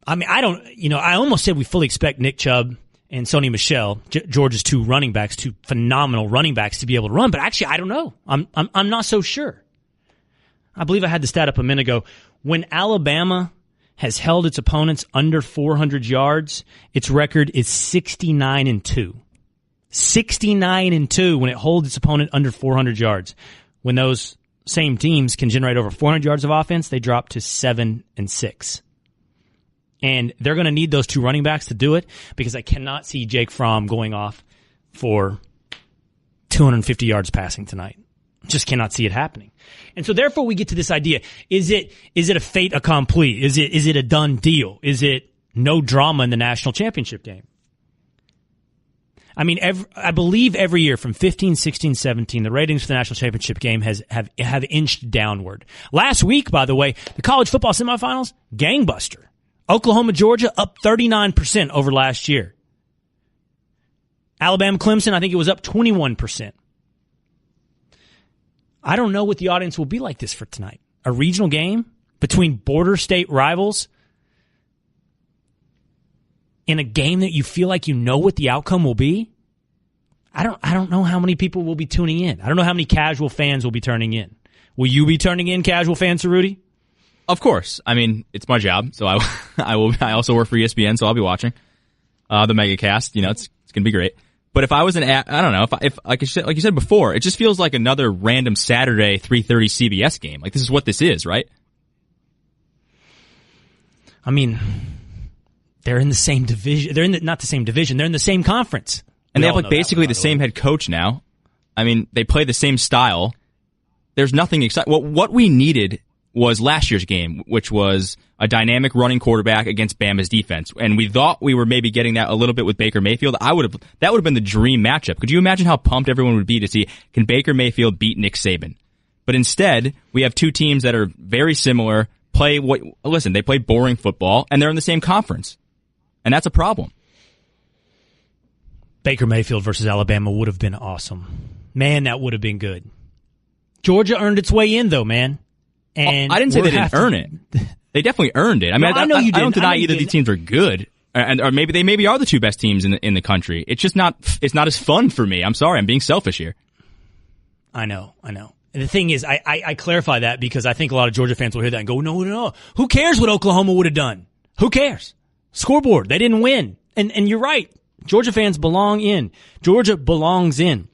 I almost said we fully expect Nick Chubb and Sony Michel, Georgia's two running backs, two phenomenal running backs, to be able to run. But actually, I don't know. I'm not so sure. I believe I had the stat up a minute ago. When Alabama has held its opponents under 400 yards, its record is 69-2. 69-2 when it holds its opponent under 400 yards. When those same teams can generate over 400 yards of offense, they drop to 7-6. And they're going to need those two running backs to do it, because I cannot see Jake Fromm going off for 250 yards passing tonight. Just cannot see it happening. And so therefore we get to this idea. Is it a fait accompli? Is it a done deal? Is it no drama in the national championship game? I mean, I believe every year from 15, 16, 17, the ratings for the national championship game have inched downward. Last week, by the way, the college football semifinals, gangbuster. Oklahoma, Georgia, up 39% over last year. Alabama, Clemson, I think it was up 21%. I don't know what the audience will be like this for tonight. A regional game between border state rivals in a game that you feel like you know what the outcome will be. I don't know how many people will be tuning in. I don't know how many casual fans will be turning in. Will you be turning in, casual fans, Rudy? Of course. I mean, it's my job, so I will. I also work for ESPN, so I'll be watching the MegaCast. You know, it's going to be great. But if I was I don't know, if like you said before, it just feels like another random Saturday 3:30 CBS game. Like, this is what this is, right? I mean, they're in the same division. They're not the same division. They're in the same conference. And they have like basically the same head coach now. I mean, they play the same style. There's nothing exciting. What we needed was last year's game, which was a dynamic running quarterback against Bama's defense. And we thought we were maybe getting that a little bit with Baker Mayfield. That would have been the dream matchup. Could you imagine how pumped everyone would be to see, can Baker Mayfield beat Nick Saban? But instead, we have two teams that are very similar, they play boring football, and they're in the same conference. And that's a problem. Baker Mayfield versus Alabama would have been awesome. Man, that would have been good. Georgia earned its way in, though, man. And I didn't say they didn't earn it. They definitely earned it. I mean, I know you didn't. I don't deny either of these teams are good, or maybe they are the two best teams in the country. It's just not. It's not as fun for me. I'm sorry, I'm being selfish here. I know. And the thing is, I clarify that because I think a lot of Georgia fans will hear that and go, no. Who cares what Oklahoma would have done? Who cares? Scoreboard. They didn't win. And you're right. Georgia fans belong in. Georgia belongs in.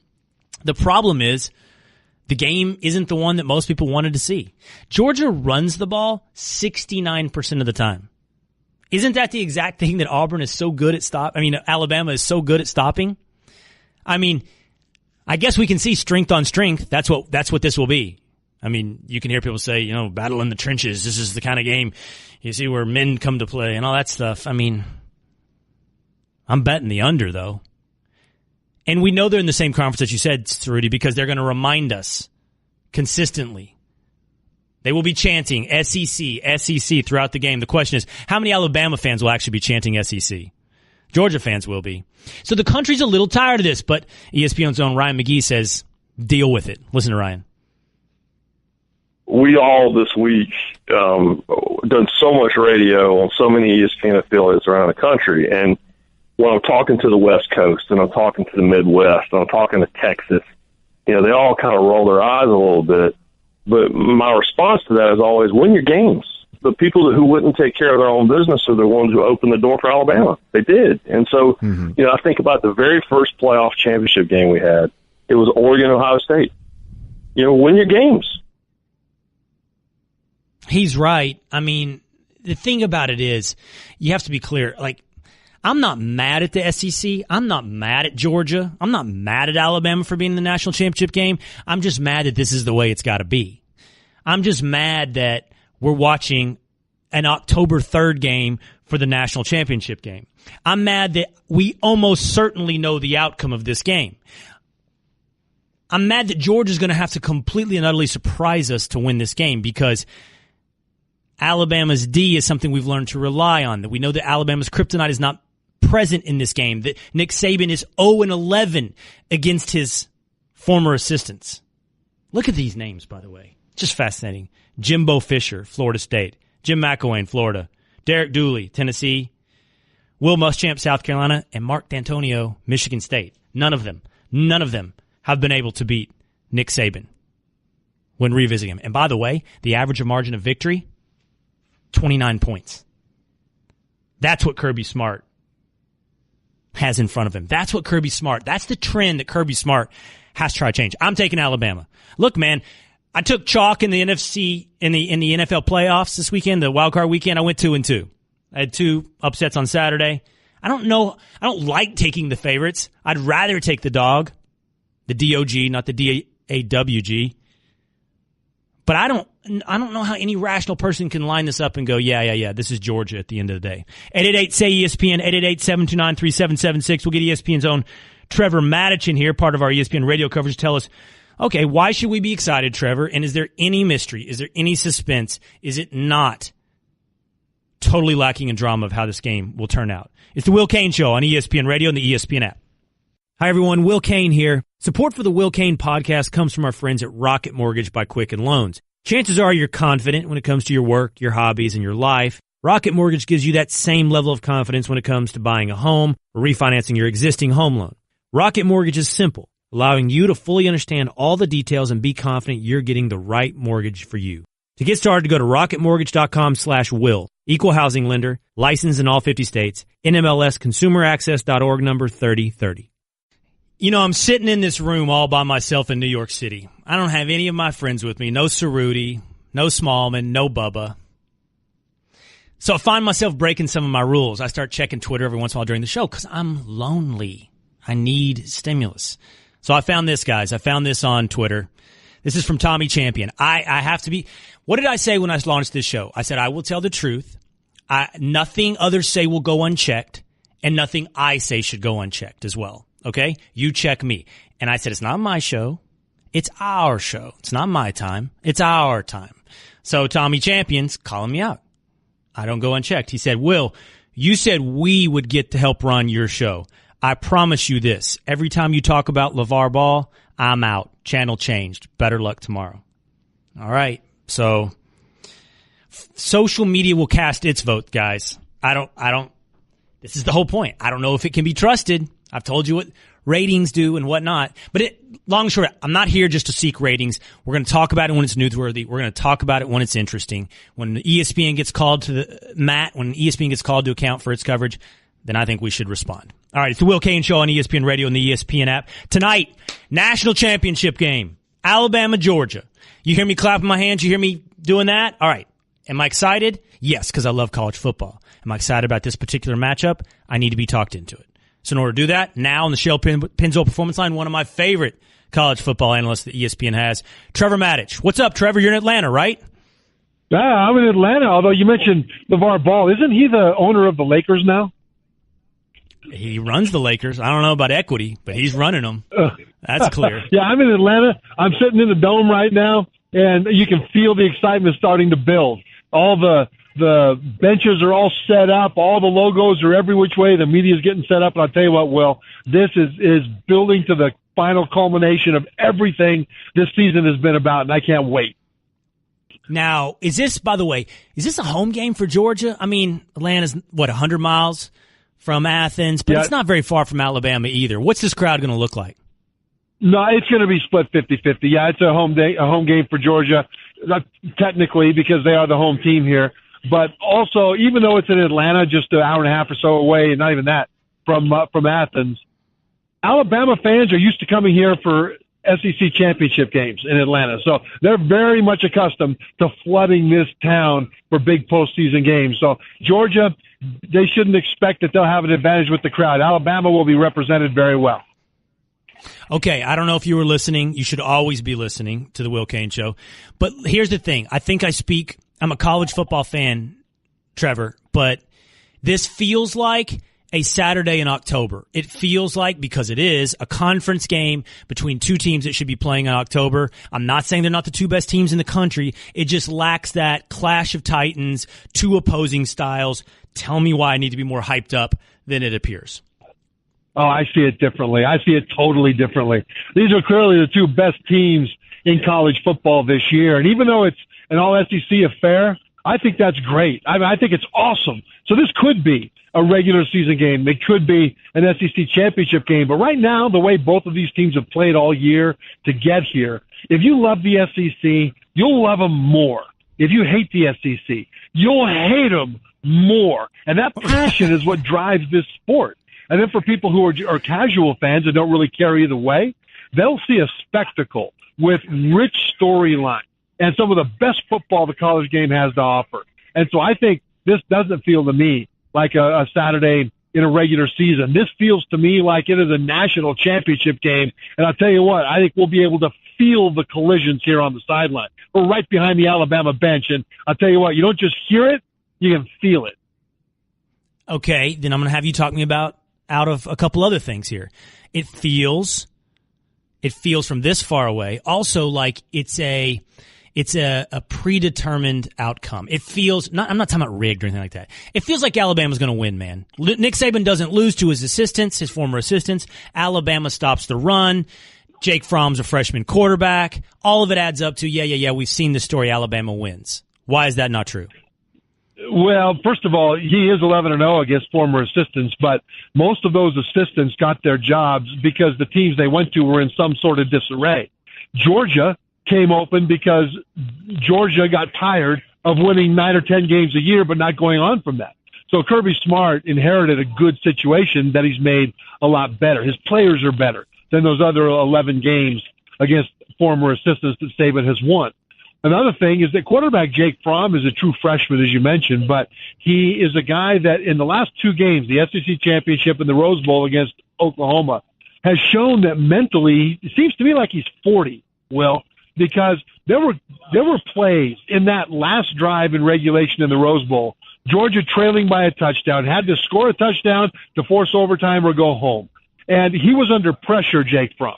The problem is, the game isn't the one that most people wanted to see. Georgia runs the ball 69% of the time. Isn't that the exact thing that Alabama is so good at stopping? I mean, I guess we can see strength on strength. That's what this will be. I mean, you can hear people say, battle in the trenches. This is the kind of game you see where men come to play and all that stuff. I mean, I'm betting the under, though. And we know they're in the same conference, as you said, Rudy, because they're going to remind us consistently. They will be chanting SEC throughout the game. The question is, how many Alabama fans will actually be chanting SEC? Georgia fans will be. So the country's a little tired of this, but ESPN's own Ryan McGee says, deal with it. Listen to Ryan. We all this week done so much radio on so many ESPN affiliates around the country, and when I'm talking to the West Coast and I'm talking to the Midwest and I'm talking to Texas, they all kind of roll their eyes a little bit. But my response to that is always, win your games. The people who wouldn't take care of their own business are the ones who opened the door for Alabama. They did. And so, I think about the very first playoff championship game we had. It was Oregon-Ohio State. Win your games. He's right. I mean, the thing about it is, you have to be clear. Like, I'm not mad at the SEC. I'm not mad at Georgia. I'm not mad at Alabama for being in the national championship game. I'm just mad that this is the way it's got to be. I'm just mad that we're watching an October 3rd game for the national championship game. I'm mad that we almost certainly know the outcome of this game. I'm mad that Georgia's going to have to completely and utterly surprise us to win this game because Alabama's D is something we've learned to rely on. That we know that Alabama's kryptonite is not present in this game, that Nick Saban is 0-11 against his former assistants. Look at these names, by the way. Just fascinating. Jimbo Fisher, Florida State. Jim McElwain, Florida. Derek Dooley, Tennessee. Will Muschamp, South Carolina. And Mark D'Antonio, Michigan State. None of them have been able to beat Nick Saban when revisiting him. And by the way, the average margin of victory, 29 points. That's what Kirby Smart has in front of him. That's what Kirby Smart, that's the trend that Kirby Smart has to try to change. I'm taking Alabama. Look, man, I took chalk in the NFC, in the NFL playoffs this weekend, the wild card weekend. I went 2-2. I had 2 upsets on Saturday. I don't like taking the favorites. I'd rather take the dog, the DOG, not the DAWG. But I don't know how any rational person can line this up and go, yeah, this is Georgia at the end of the day. 888-SAY-ESPN, 888-729-3776. We'll get ESPN's own Trevor Matich in here, part of our ESPN radio coverage. Tell us, okay, why should we be excited, Trevor? And is there any mystery? Is there any suspense? Is it not totally lacking in drama of how this game will turn out? It's the Will Cain Show on ESPN Radio and the ESPN app. Hi, everyone. Will Cain here. Support for the Will Cain podcast comes from our friends at Rocket Mortgage by Quicken Loans. Chances are you're confident when it comes to your work, your hobbies, and your life. Rocket Mortgage gives you that same level of confidence when it comes to buying a home or refinancing your existing home loan. Rocket Mortgage is simple, allowing you to fully understand all the details and be confident you're getting the right mortgage for you. To get started, go to rocketmortgage.com/will. Equal housing lender, licensed in all 50 states, NMLS consumeraccess.org number 3030. You know, I'm sitting in this room all by myself in New York City. I don't have any of my friends with me. No Cerruti, no Smallman, no Bubba. So I find myself breaking some of my rules. I start checking Twitter every once in a while during the show because I'm lonely. I need stimulus. So I found this, guys. I found this on Twitter. This is from Tommy Champion. I have to be... What did I say when I launched this show? I said I will tell the truth. Nothing others say will go unchecked, and nothing I say should go unchecked as well. Okay? You check me. And I said, it's not my show. It's our show. It's not my time. It's our time. So Tommy Champion's calling me out. I don't go unchecked. He said, Will, you said we would get to help run your show. I promise you this. Every time you talk about LaVar Ball, I'm out. Channel changed. Better luck tomorrow. All right. So social media will cast its vote, guys. This is the whole point. I don't know if it can be trusted. I've told you what ratings do and whatnot. But long and short, I'm not here just to seek ratings. We're going to talk about it when it's newsworthy. We're going to talk about it when it's interesting. When ESPN gets called to when ESPN gets called to account for its coverage, then I think we should respond. All right, it's the Will Cain Show on ESPN Radio and the ESPN app. Tonight, national championship game, Alabama, Georgia. You hear me clapping my hands? You hear me doing that? All right. Am I excited? Yes, because I love college football. Am I excited about this particular matchup? I need to be talked into it. So in order to do that, now on the Shell Pennzoil Performance Line, one of my favorite college football analysts that ESPN has, Trevor Matich. What's up, Trevor? You're in Atlanta, right? Yeah, I'm in Atlanta, although you mentioned LaVar Ball. Isn't he the owner of the Lakers now? He runs the Lakers. I don't know about equity, but he's running them. That's clear. Yeah, I'm in Atlanta. I'm sitting in the dome right now, and you can feel the excitement starting to build. All the benches are all set up. All the logos are every which way. The media's getting set up. And I'll tell you what, Will, this is building to the final culmination of everything this season has been about, and I can't wait. Now, is this a home game for Georgia? I mean, Atlanta's, 100 miles from Athens, but it's not very far from Alabama either. What's this crowd going to look like? No, it's going to be split 50-50. Yeah, it's a home game for Georgia, technically, because they are the home team here. But also, even though it's in Atlanta, just an hour and a half or so away, and not even that, from Athens, Alabama fans are used to coming here for SEC championship games in Atlanta. So they're very much accustomed to flooding this town for big postseason games. So Georgia, they shouldn't expect that they'll have an advantage with the crowd. Alabama will be represented very well. Okay, I don't know if you were listening. You should always be listening to the Will Cain Show. But here's the thing. I'm a college football fan, Trevor, but this feels like a Saturday in October. It feels like, because it is, a conference game between two teams that should be playing in October. I'm not saying they're not the two best teams in the country. It just lacks that clash of titans, two opposing styles. Tell me why I need to be more hyped up than it appears. Oh, I see it differently. I see it totally differently. These are clearly the two best teams in college football this year. And even though it's an all-SEC affair, I think that's great. I think it's awesome. So this could be a regular season game. It could be an SEC championship game. But right now, the way both of these teams have played all year to get here, if you love the SEC, you'll love them more. If you hate the SEC, you'll hate them more. And that passion is what drives this sport. And then for people who are casual fans and don't really care either way, they'll see a spectacle with rich storyline and some of the best football the college game has to offer. And so I think this doesn't feel to me like a Saturday in a regular season. This feels to me like it is a national championship game. And I'll tell you what, I think we'll be able to feel the collisions here on the sideline. We're right behind the Alabama bench. And I'll tell you what, you don't just hear it, you can feel it. Okay, then I'm going to have you talk to me about out of a couple other things here. It feels from this far away also like it's a predetermined outcome. It feels I'm not talking about rigged or anything like that. It feels like Alabama's going to win, man. Nick Saban doesn't lose to his former assistants. Alabama stops the run. Jake Fromm's a freshman quarterback. All of it adds up to, yeah, we've seen the story, Alabama wins. Why is that not true? Well, first of all, he is 11-0 against former assistants, but most of those assistants got their jobs because the teams they went to were in some sort of disarray. Georgia came open because Georgia got tired of winning 9 or 10 games a year but not going on from that. So Kirby Smart inherited a good situation that he's made a lot better. His players are better than those other 11 games against former assistants that Saban has won. Another thing is that quarterback Jake Fromm is a true freshman, as you mentioned, but he is a guy that in the last 2 games, the SEC Championship and the Rose Bowl against Oklahoma, has shown that mentally, it seems to me like he's 40, Will, because there were plays in that last drive in regulation in the Rose Bowl, Georgia trailing by a touchdown, had to score a touchdown to force overtime or go home. And he was under pressure, Jake Fromm.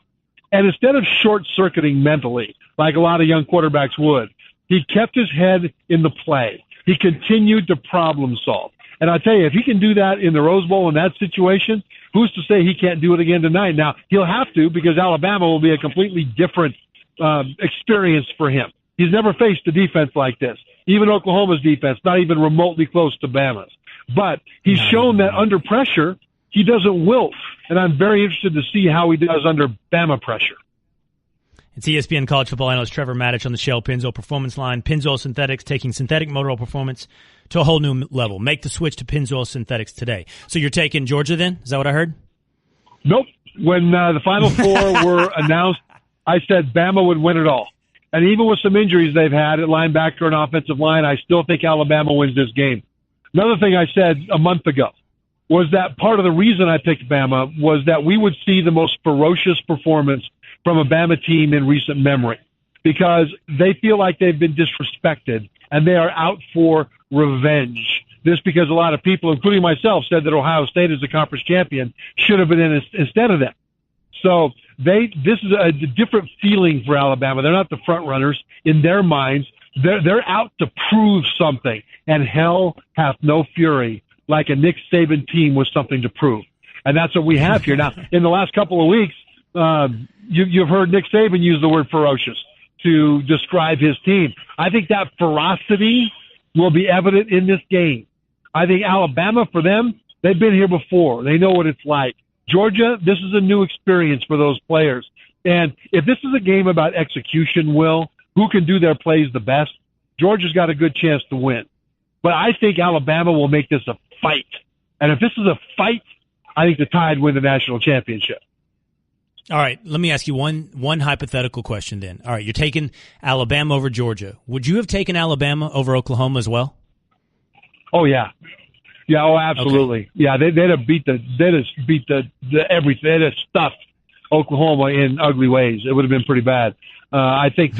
And instead of short-circuiting mentally, like a lot of young quarterbacks would, he kept his head in the play. He continued to problem solve. And I tell you, if he can do that in the Rose Bowl in that situation, who's to say he can't do it again tonight? Now, he'll have to because Alabama will be a completely different experience for him. He's never faced a defense like this. Even Oklahoma's defense, not even remotely close to Bama's. But he's shown that under pressure, he doesn't wilt. And I'm very interested to see how he does under Bama pressure. It's ESPN college football analyst Trevor Matich on the Shell Pennzoil Performance Line. Pennzoil Synthetics, taking synthetic motor oil performance to a whole new level. Make the switch to Pennzoil Synthetics today. So you're taking Georgia then? Is that what I heard? Nope. When the Final Four were announced, I said Bama would win it all. And even with some injuries they've had at linebacker and offensive line, I still think Alabama wins this game. Another thing I said a month ago was that part of the reason I picked Bama was that we would see the most ferocious performance from a Bama team in recent memory because they feel like they've been disrespected and they are out for revenge. This because a lot of people, including myself, said that Ohio State as the conference champion should have been in instead of them. So this is a different feeling for Alabama. They're not the front runners in their minds. They're out to prove something, and hell hath no fury like a Nick Saban team with something to prove. And that's what we have here. Now, in the last couple of weeks, you've heard Nick Saban use the word ferocious to describe his team. I think that ferocity will be evident in this game. I think Alabama, for them, they've been here before. They know what it's like. Georgia, this is a new experience for those players. And if this is a game about execution, Will, who can do their plays the best, Georgia's got a good chance to win. But I think Alabama will make this a fight. And if this is a fight, I think the Tide win the national championship. All right, let me ask you one hypothetical question then. All right, you're taking Alabama over Georgia. Would you have taken Alabama over Oklahoma as well? Oh, yeah. Yeah, oh, absolutely. Okay. Yeah, they'd have beat the everything. They'd have stuffed Oklahoma in ugly ways. It would have been pretty bad. I think I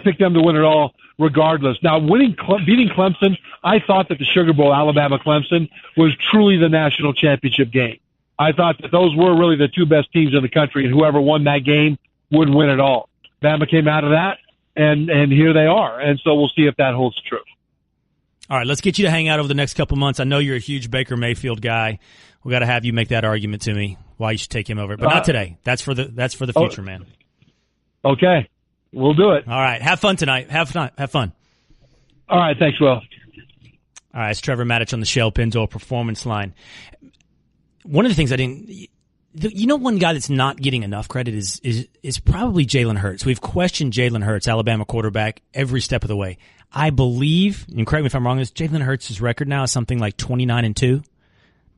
picked them to win it all regardless. Now, beating Clemson, I thought that the Sugar Bowl, Alabama-Clemson, was truly the national championship game. I thought that those were really the 2 best teams in the country, and whoever won that game would win it all. Bama came out of that, and here they are. And so we'll see if that holds true. All right, let's get you to hang out over the next couple months. I know you're a huge Baker Mayfield guy. We got to have you make that argument to me why you should take him over, but not today. That's for the future, man. Okay, we'll do it. All right, have fun tonight. Have fun. All right, thanks, Will. All right, it's Trevor Matich on the Shell Pennzoil Performance Line. One of the things one guy that's not getting enough credit is probably Jalen Hurts. We've questioned Jalen Hurts, Alabama quarterback, every step of the way. I believe, and correct me if I'm wrong, is Jalen Hurts' record now is something like 29-2.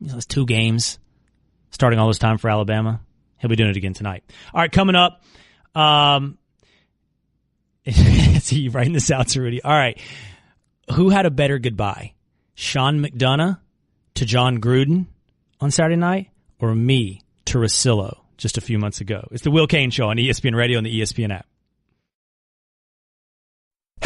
That's 2 games starting all this time for Alabama. He'll be doing it again tonight. All right, coming up. See, you writing this out, Rudy. All right. Who had a better goodbye? Sean McDonough to John Gruden on Saturday night, or me to Russillo just a few months ago? It's the Will Cain Show on ESPN Radio and the ESPN app.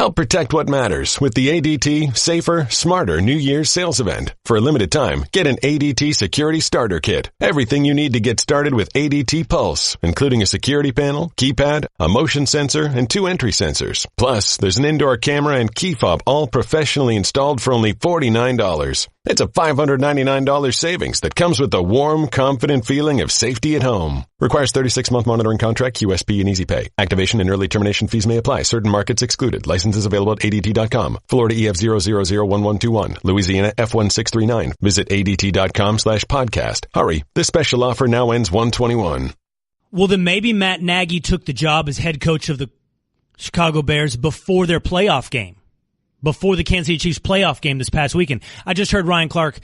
Help protect what matters with the ADT Safer, Smarter New Year's sales event. For a limited time, get an ADT Security Starter Kit. Everything you need to get started with ADT Pulse, including a security panel, keypad, a motion sensor, and 2 entry sensors. Plus, there's an indoor camera and key fob all professionally installed for only $49. It's a $599 savings that comes with the warm, confident feeling of safety at home. Requires 36-month monitoring contract, QSP, and Easy Pay. Activation and early termination fees may apply. Certain markets excluded. Licenses available at ADT.com. Florida EF 0001121. Louisiana F1639. Visit ADT.com/podcast. Hurry. This special offer now ends 1/21. Well, then maybe Matt Nagy took the job as head coach of the Chicago Bears before their playoff game. Before the Kansas City Chiefs playoff game this past weekend. I just heard Ryan Clark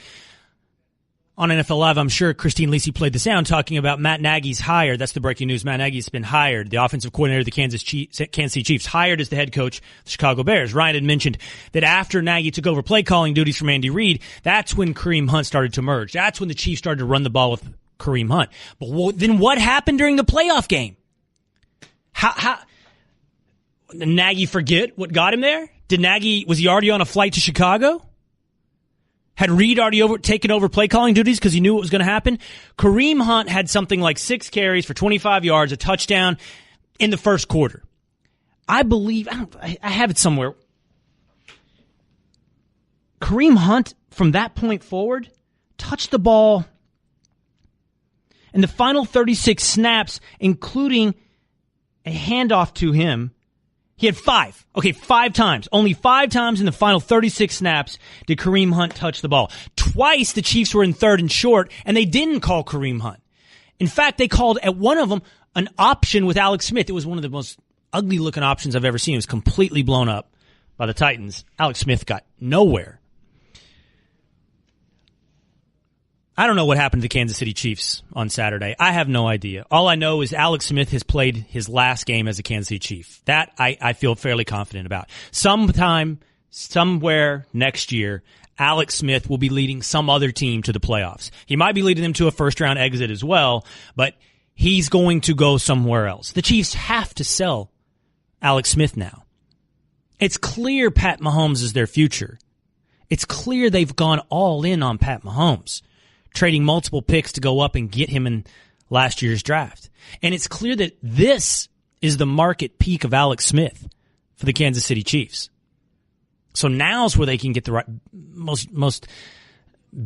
on NFL Live. I'm sure Christine Lisi played the sound talking about Matt Nagy's hired. That's the breaking news. Matt Nagy's been hired. The offensive coordinator of the Kansas City Chiefs hired as the head coach of the Chicago Bears. Ryan had mentioned that after Nagy took over play calling duties from Andy Reid, that's when Kareem Hunt started to emerge. That's when the Chiefs started to run the ball with Kareem Hunt. But then what happened during the playoff game? How did Nagy forget what got him there? Was he already on a flight to Chicago? Had Reid already taken over play calling duties because he knew what was going to happen? Kareem Hunt had something like 6 carries for 25 yards, a touchdown in the first quarter. I believe, I have it somewhere. Kareem Hunt, from that point forward, touched the ball in the final 36 snaps, including a handoff to him. He had 5. Okay, 5 times. Only 5 times in the final 36 snaps did Kareem Hunt touch the ball. Twice the Chiefs were in third and short, and they didn't call Kareem Hunt. In fact, they called at one of them an option with Alex Smith. It was one of the most ugly-looking options I've ever seen. It was completely blown up by the Titans. Alex Smith got nowhere. I don't know what happened to the Kansas City Chiefs on Saturday. I have no idea. All I know is Alex Smith has played his last game as a Kansas City Chief. That I feel fairly confident about. Sometime, somewhere next year, Alex Smith will be leading some other team to the playoffs. He might be leading them to a first-round exit as well, but he's going to go somewhere else. The Chiefs have to sell Alex Smith now. It's clear Pat Mahomes is their future. It's clear they've gone all in on Pat Mahomes, trading multiple picks to go up and get him in last year's draft. And it's clear that this is the market peak of Alex Smith for the Kansas City Chiefs. So now's where they can get the right, most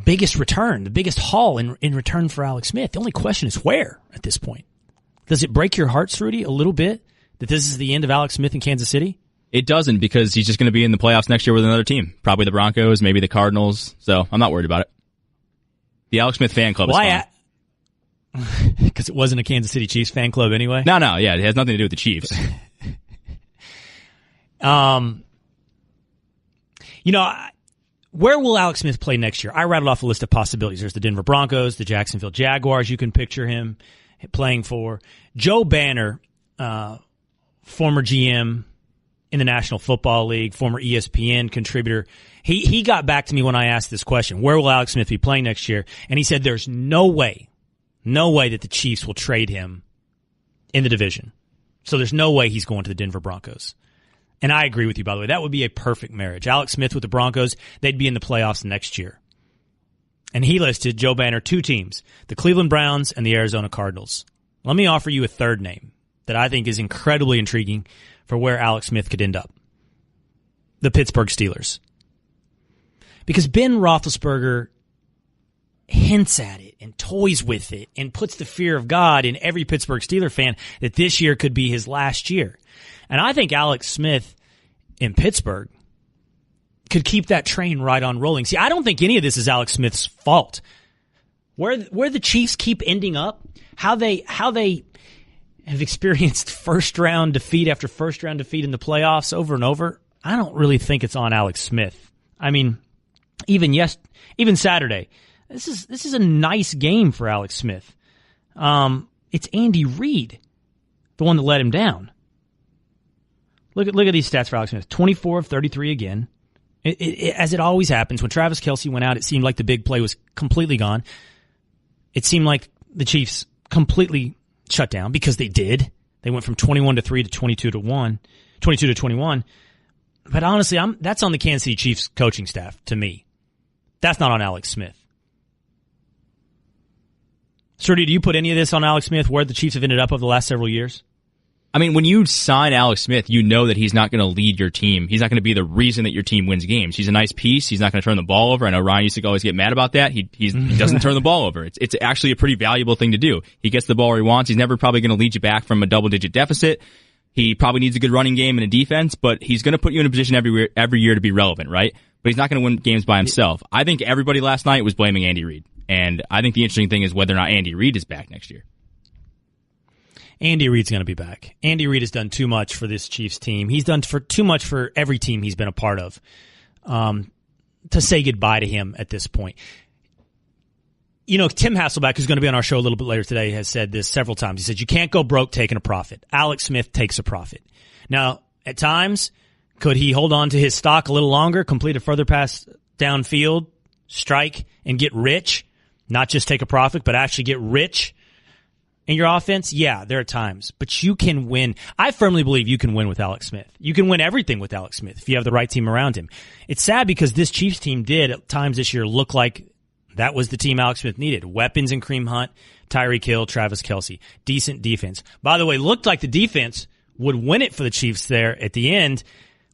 biggest return, the biggest haul in return for Alex Smith. The only question is where at this point. Does it break your hearts, Rudy, a little bit that this is the end of Alex Smith in Kansas City? It doesn't, because he's just going to be in the playoffs next year with another team. Probably the Broncos, maybe the Cardinals. So I'm not worried about it. The Alex Smith fan club is fine. Because it wasn't a Kansas City Chiefs fan club anyway? No, yeah, it has nothing to do with the Chiefs. Where will Alex Smith play next year? I rattled off a list of possibilities. There's the Denver Broncos, the Jacksonville Jaguars you can picture him playing for. Joe Banner, former GM in the National Football League, former ESPN contributor, he got back to me when I asked this question, where will Alex Smith be playing next year? And he said there's no way that the Chiefs will trade him in the division. So there's no way he's going to the Denver Broncos. And I agree with you, by the way. That would be a perfect marriage. Alex Smith with the Broncos, they'd be in the playoffs next year. And he listed, Joe Banner, 2 teams, the Cleveland Browns and the Arizona Cardinals. Let me offer you a third name that I think is incredibly intriguing for where Alex Smith could end up. The Pittsburgh Steelers. Because Ben Roethlisberger hints at it and toys with it and puts the fear of God in every Pittsburgh Steelers fan that this year could be his last year. And I think Alex Smith in Pittsburgh could keep that train right on rolling. See, I don't think any of this is Alex Smith's fault. Where the Chiefs keep ending up, how they have experienced first-round defeat after first-round defeat in the playoffs over and over, I don't really think it's on Alex Smith. I mean, even Saturday, this is a nice game for Alex Smith. It's Andy Reid, the one that let him down. Look at these stats for Alex Smith. 24 of 33 again. As it always happens, when Travis Kelce went out, it seemed like the big play was completely gone. It seemed like the Chiefs completely shut down, because they did. They went from 21-3 to 22-1, 22-21. But honestly, that's on the Kansas City Chiefs coaching staff, to me. That's not on Alex Smith. Shorty, do you put any of this on Alex Smith, where the Chiefs have ended up over the last several years? I mean, when you sign Alex Smith, you know that he's not going to lead your team. He's not going to be the reason that your team wins games. He's a nice piece. He's not going to turn the ball over. I know Ryan used to always get mad about that. He doesn't turn the ball over. It's actually a pretty valuable thing to do. He gets the ball where he wants. He's never probably going to lead you back from a double-digit deficit. He probably needs a good running game and a defense, but he's going to put you in a position every year to be relevant, right? But he's not going to win games by himself. I think everybody last night was blaming Andy Reid. And I think the interesting thing is whether or not Andy Reid is back next year. Andy Reid's going to be back. Andy Reid has done too much for this Chiefs team. He's done too much for every team he's been a part of to say goodbye to him at this point. You know, Tim Hasselbeck, who's going to be on our show a little bit later today, has said this several times. He said, you can't go broke taking a profit. Alex Smith takes a profit. Now, at times, could he hold on to his stock a little longer, complete a further pass downfield, strike, and get rich? Not just take a profit, but actually get rich in your offense? Yeah, there are times. But you can win. I firmly believe you can win with Alex Smith. You can win everything with Alex Smith if you have the right team around him. It's sad because this Chiefs team did at times this year look like that was the team Alex Smith needed. Weapons in Kareem Hunt, Tyreek Hill, Travis Kelce. Decent defense. By the way, looked like the defense would win it for the Chiefs there at the end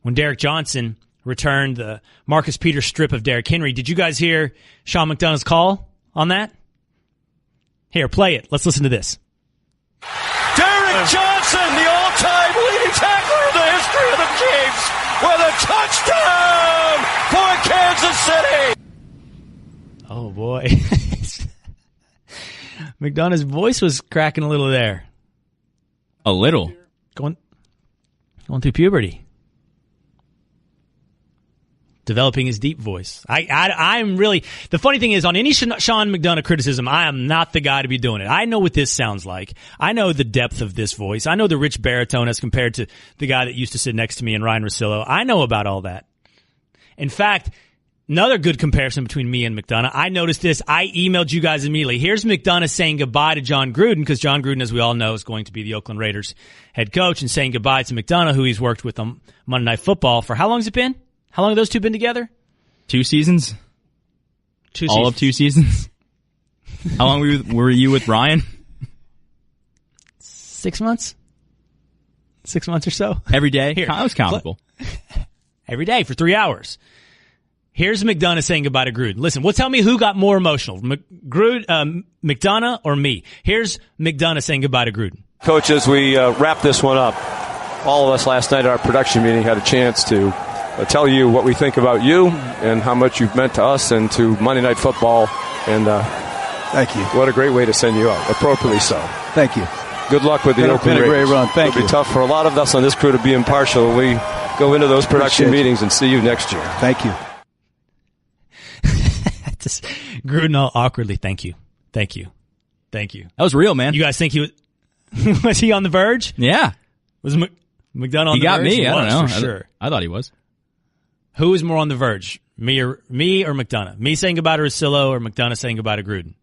when Derek Johnson returned the Marcus Peters strip of Derrick Henry. Did you guys hear Sean McDonough's call on that? Here, play it. Let's listen to this. Derek Johnson, the all-time leading tackler in the history of the Chiefs, with a touchdown for Kansas City. Oh, boy. McDonough's voice was cracking a little there. A little? Going through puberty. Developing his deep voice. I'm really, the funny thing is, on any Sean McDonough criticism, I am not the guy to be doing it. I know what this sounds like. I know the depth of this voice. I know the rich baritone as compared to the guy that used to sit next to me and Ryan Russillo. I know about all that. In fact, another good comparison between me and McDonough, I noticed this. I emailed you guys immediately. Here's McDonough saying goodbye to John Gruden, because John Gruden, as we all know, is going to be the Oakland Raiders head coach, and saying goodbye to McDonough, who he's worked with on Monday Night Football for how long has it been? How long have those two been together? 2 seasons. 2 All seasons. of 2 seasons. How long were you with Ryan? 6 months? 6 months or so? Every day? Here. That was comical. Every day for 3 hours. Here's McDonough saying goodbye to Gruden. Listen, tell me who got more emotional, McDonough or me? Here's McDonough saying goodbye to Gruden. Coach, as we wrap this one up, all of us last night at our production meeting had a chance to tell you what we think about you and how much you've meant to us and to Monday Night Football. And thank you. What a great way to send you out, appropriately so. Thank you. Good luck with the Oakland Raiders. Been a great run. Thank you. It'll be tough for a lot of us on this crew to be impartial. We go into those production meetings and see you next year. Thank you. Just Gruden all awkwardly. Thank you. Thank you. Thank you. That was real, man. You guys think he was? Was he on the verge? Yeah. Was McDonough on the verge? He got me. I don't know. For sure. I thought he was. Who was more on the verge? Me or McDonough? Me saying goodbye to Russillo or McDonough saying goodbye to Gruden?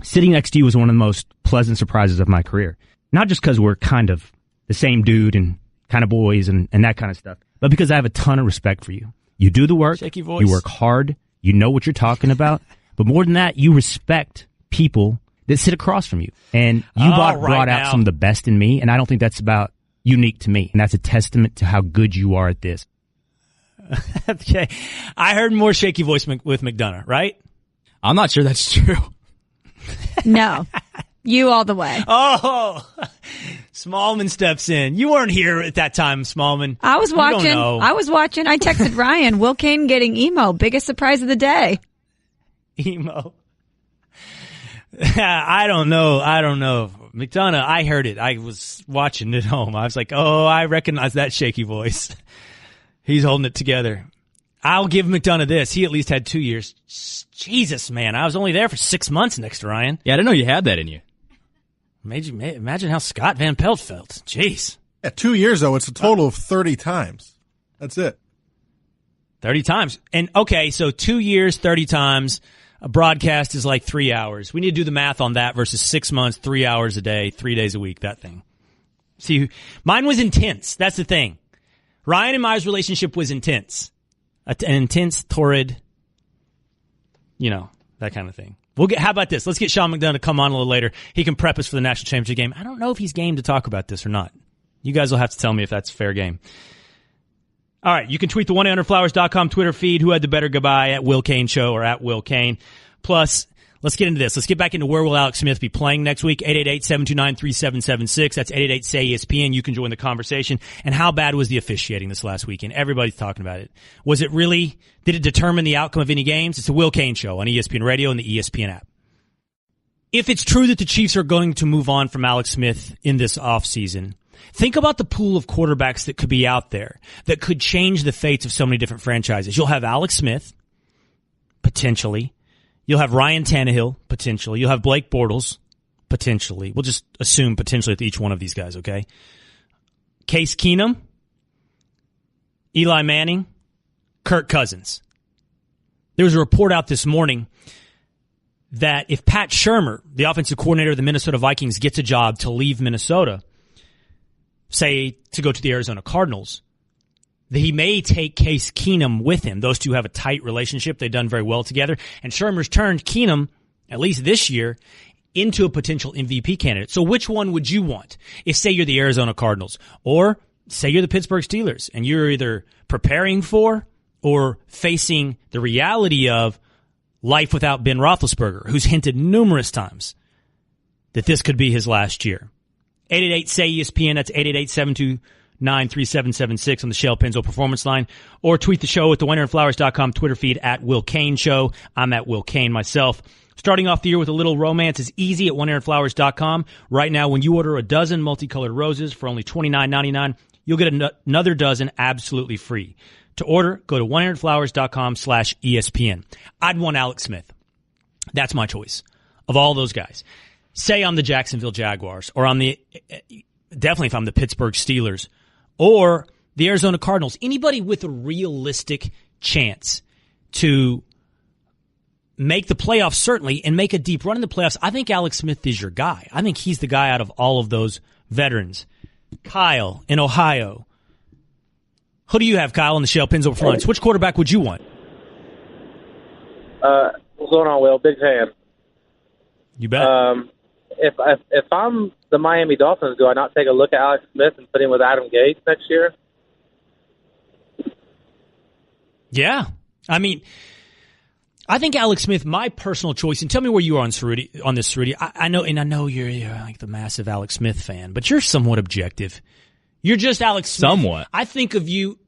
Sitting next to you was one of the most pleasant surprises of my career. Not just because we're kind of the same dude and kind of boys and that kind of stuff, but because I have a ton of respect for you. You do the work. Shaky voice. You work hard. You know what you're talking about. But more than that, you respect people that sit across from you. And you brought out some of the best in me, and I don't think that's about unique to me. And that's a testament to how good you are at this. Okay. I heard more shaky voice with McDonough, right? I'm not sure that's true. No. You all the way. Oh, Smallman steps in. You weren't here at that time, Smallman. I was watching. You don't know. I was watching. I texted Ryan, Will Cain getting emo. Biggest surprise of the day. Emo. I don't know. McDonough, I heard it. I was watching at home. I was like, oh, I recognize that shaky voice. He's holding it together. I'll give McDonough this. He at least had 2 years. Jesus, man. I was only there for 6 months next to Ryan. Yeah, I didn't know you had that in you. Imagine how Scott Van Pelt felt. Jeez. Yeah, 2 years, though. It's a total of 30 times. That's it. 30 times. And, okay, so 2 years, 30 times. A broadcast is like 3 hours. We need to do the math on that versus 6 months, 3 hours a day, 3 days a week, that thing. See, mine was intense. That's the thing. Ryan and Maya's relationship was intense. An intense, torrid, that kind of thing. How about this? Let's get Sean McDonough to come on a little later. He can prep us for the national championship game. I don't know if he's game to talk about this or not. You guys will have to tell me if that's fair game. All right, you can tweet the 1-800-Flowers.com Twitter feed. Who had the better goodbye at Will Cain Show or at Will Cain. Plus, let's get into this. Let's get back into where will Alex Smith be playing next week. 888-729-3776. That's 888-SAY-ESPN. You can join the conversation. And how bad was the officiating this last weekend? Everybody's talking about it. Was it really, did it determine the outcome of any games? It's the Will Cain Show on ESPN Radio and the ESPN app. If it's true that the Chiefs are going to move on from Alex Smith in this offseason, think about the pool of quarterbacks that could be out there that could change the fates of so many different franchises. You'll have Alex Smith, potentially. You'll have Ryan Tannehill, potentially. You'll have Blake Bortles, potentially. We'll just assume potentially with each one of these guys, okay? Case Keenum, Eli Manning, Kirk Cousins. There was a report out this morning that if Pat Shurmur, the offensive coordinator of the Minnesota Vikings, gets a job to leave Minnesota, say to go to the Arizona Cardinals, that he may take Case Keenum with him. Those two have a tight relationship. They've done very well together. And Shurmur's turned Keenum, at least this year, into a potential MVP candidate. So which one would you want? If, say, you're the Arizona Cardinals, or say you're the Pittsburgh Steelers, and you're either preparing for or facing the reality of life without Ben Roethlisberger, who's hinted numerous times that this could be his last year. 888-SAY-ESPN, that's 888-729-3776 on the Shell Pennzoil Performance Line, or tweet the show at the WinterandFlowers.com Twitter feed at Will Cain Show. I'm at Will Cain myself. Starting off the year with a little romance is easy at WinterandFlowers.com. Right now, when you order a dozen multicolored roses for only $29.99, you'll get another dozen absolutely free. To order, go to 100flowers.com/ESPN. I'd want Alex Smith. That's my choice of all those guys. Say I'm the Jacksonville Jaguars, or definitely if I'm the Pittsburgh Steelers, or the Arizona Cardinals. Anybody with a realistic chance to make the playoffs, certainly, and make a deep run in the playoffs, I think Alex Smith is your guy. I think he's the guy out of all of those veterans. Kyle in Ohio. Who do you have, Kyle, on the Shell Pennzoil Performance? Which quarterback would you want? What's going on, Will? Big fan. You bet. If I'm the Miami Dolphins, do I not take a look at Alex Smith and put him with Adam Gase next year? Yeah. I mean, I think Alex Smith, my personal choice, and tell me where you are on this, Cerruti. I know you're like the massive Alex Smith fan, but you're somewhat objective. You're just Alex Smith. Somewhat. I think of you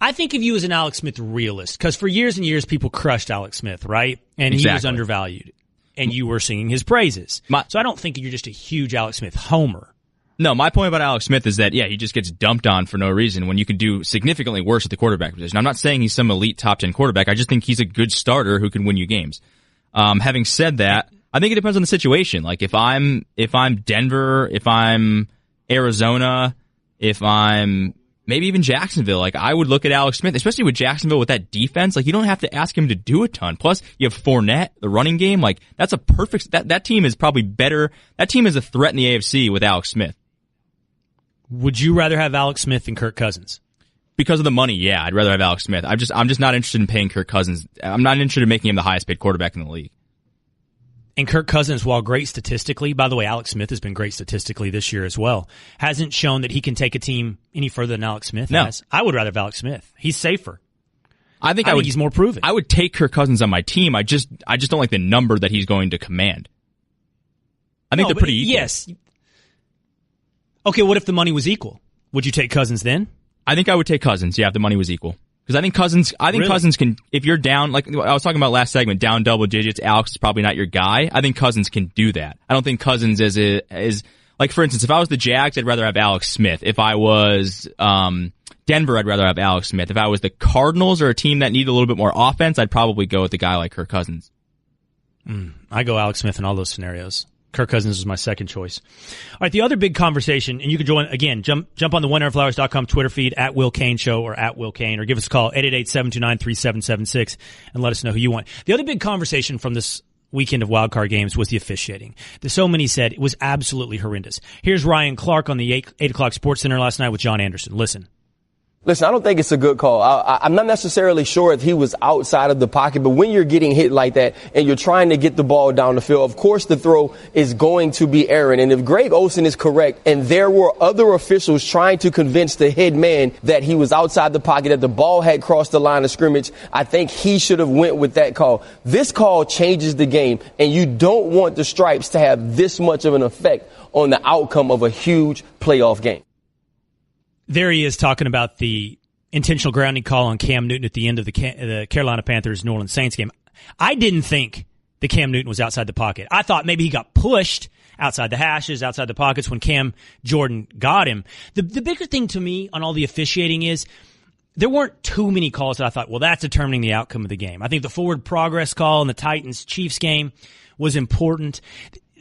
as an Alex Smith realist, because for years and years people crushed Alex Smith, right? And He was undervalued, and you were singing his praises. So I don't think you're just a huge Alex Smith homer. No, my point about Alex Smith is that, he just gets dumped on for no reason when you can do significantly worse at the quarterback position. I'm not saying he's some elite top 10 quarterback. I just think he's a good starter who can win you games. Having said that, I think it depends on the situation. Like if I'm Denver, if I'm Arizona, if I'm maybe even Jacksonville, like I would look at Alex Smith, especially with Jacksonville with that defense. Like you don't have to ask him to do a ton. Plus you have Fournette, the running game. Like that's a perfect, that team is probably better. That team is a threat in the AFC with Alex Smith. Would you rather have Alex Smith than Kirk Cousins? Because of the money, yeah, I'd rather have Alex Smith. I'm just not interested in paying Kirk Cousins. I'm not interested in making him the highest paid quarterback in the league. And Kirk Cousins, while great statistically, by the way, Alex Smith has been great statistically this year as well, hasn't shown that he can take a team any further than Alex Smith has. I would rather have Alex Smith. He's safer. I think he's more proven. I would take Kirk Cousins on my team. I just don't like the number that he's going to command. I think they're pretty equal. Yes. Okay, what if the money was equal? Would you take Cousins then? I think I would take Cousins, if the money was equal. Because I think Cousins can, if you're down, like I was talking about last segment, down double digits, Alex is probably not your guy. I think Cousins can do that. I don't think Cousins is like, for instance, if I was the Jags, I'd rather have Alex Smith. If I was Denver, I'd rather have Alex Smith. If I was the Cardinals or a team that needed a little bit more offense, I'd probably go with a guy like Kirk Cousins. I go Alex Smith in all those scenarios. Kirk Cousins is my second choice. All right, the other big conversation, and you can join, again, jump on the 100flowers.com Twitter feed at Will Cain Show or at Will Cain, or give us a call, 888-729-3776, and let us know who you want. The other big conversation from this weekend of wildcard games was the officiating. So many said it was absolutely horrendous. Here's Ryan Clark on the 8 o'clock Sports Center last night with John Anderson. Listen. Listen, I don't think it's a good call. I'm not necessarily sure if he was outside of the pocket, but when you're getting hit like that and you're trying to get the ball down the field, of course the throw is going to be errant. And if Greg Olsen is correct and there were other officials trying to convince the head man that he was outside the pocket, that the ball had crossed the line of scrimmage, I think he should have went with that call. This call changes the game, and you don't want the stripes to have this much of an effect on the outcome of a huge playoff game. There he is talking about the intentional grounding call on Cam Newton at the end of the Carolina Panthers-New Orleans Saints game. I didn't think that Cam Newton was outside the pocket. I thought maybe he got pushed outside the hashes, outside the pockets when Cam Jordan got him. The bigger thing to me on all the officiating is there weren't too many calls that I thought, well, that's determining the outcome of the game. I think the forward progress call in the Titans-Chiefs game was important.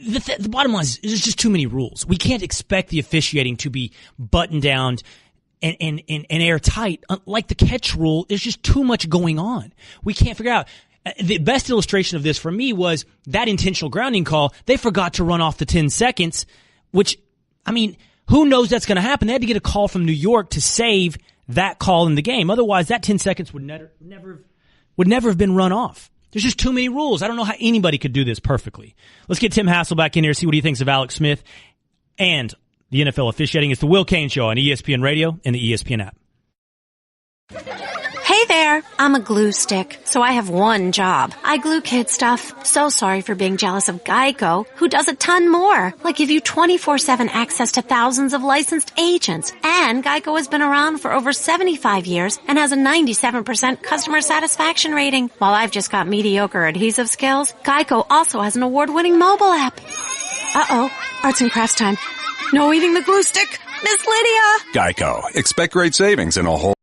The bottom line is there's just too many rules. We can't expect the officiating to be buttoned down and airtight. Like the catch rule, there's just too much going on. We can't figure out. The best illustration of this for me was that intentional grounding call. They forgot to run off the 10 seconds, which, I mean, who knows that's going to happen? They had to get a call from New York to save that call in the game. Otherwise, that 10 seconds would never have been run off. There's just too many rules. I don't know how anybody could do this perfectly. Let's get Tim Hassel back in here, see what he thinks of Alex Smith and the NFL officiating. It's the Will Cain Show on ESPN Radio and the ESPN app. Hey there, I'm a glue stick, so I have one job. I glue kid stuff. So sorry for being jealous of Geico, who does a ton more. Like give you 24/7 access to thousands of licensed agents. And Geico has been around for over 75 years and has a 97% customer satisfaction rating. While I've just got mediocre adhesive skills, Geico also has an award-winning mobile app. Uh-oh, arts and crafts time. No eating the glue stick. Miss Lydia! Geico. Expect great savings in a whole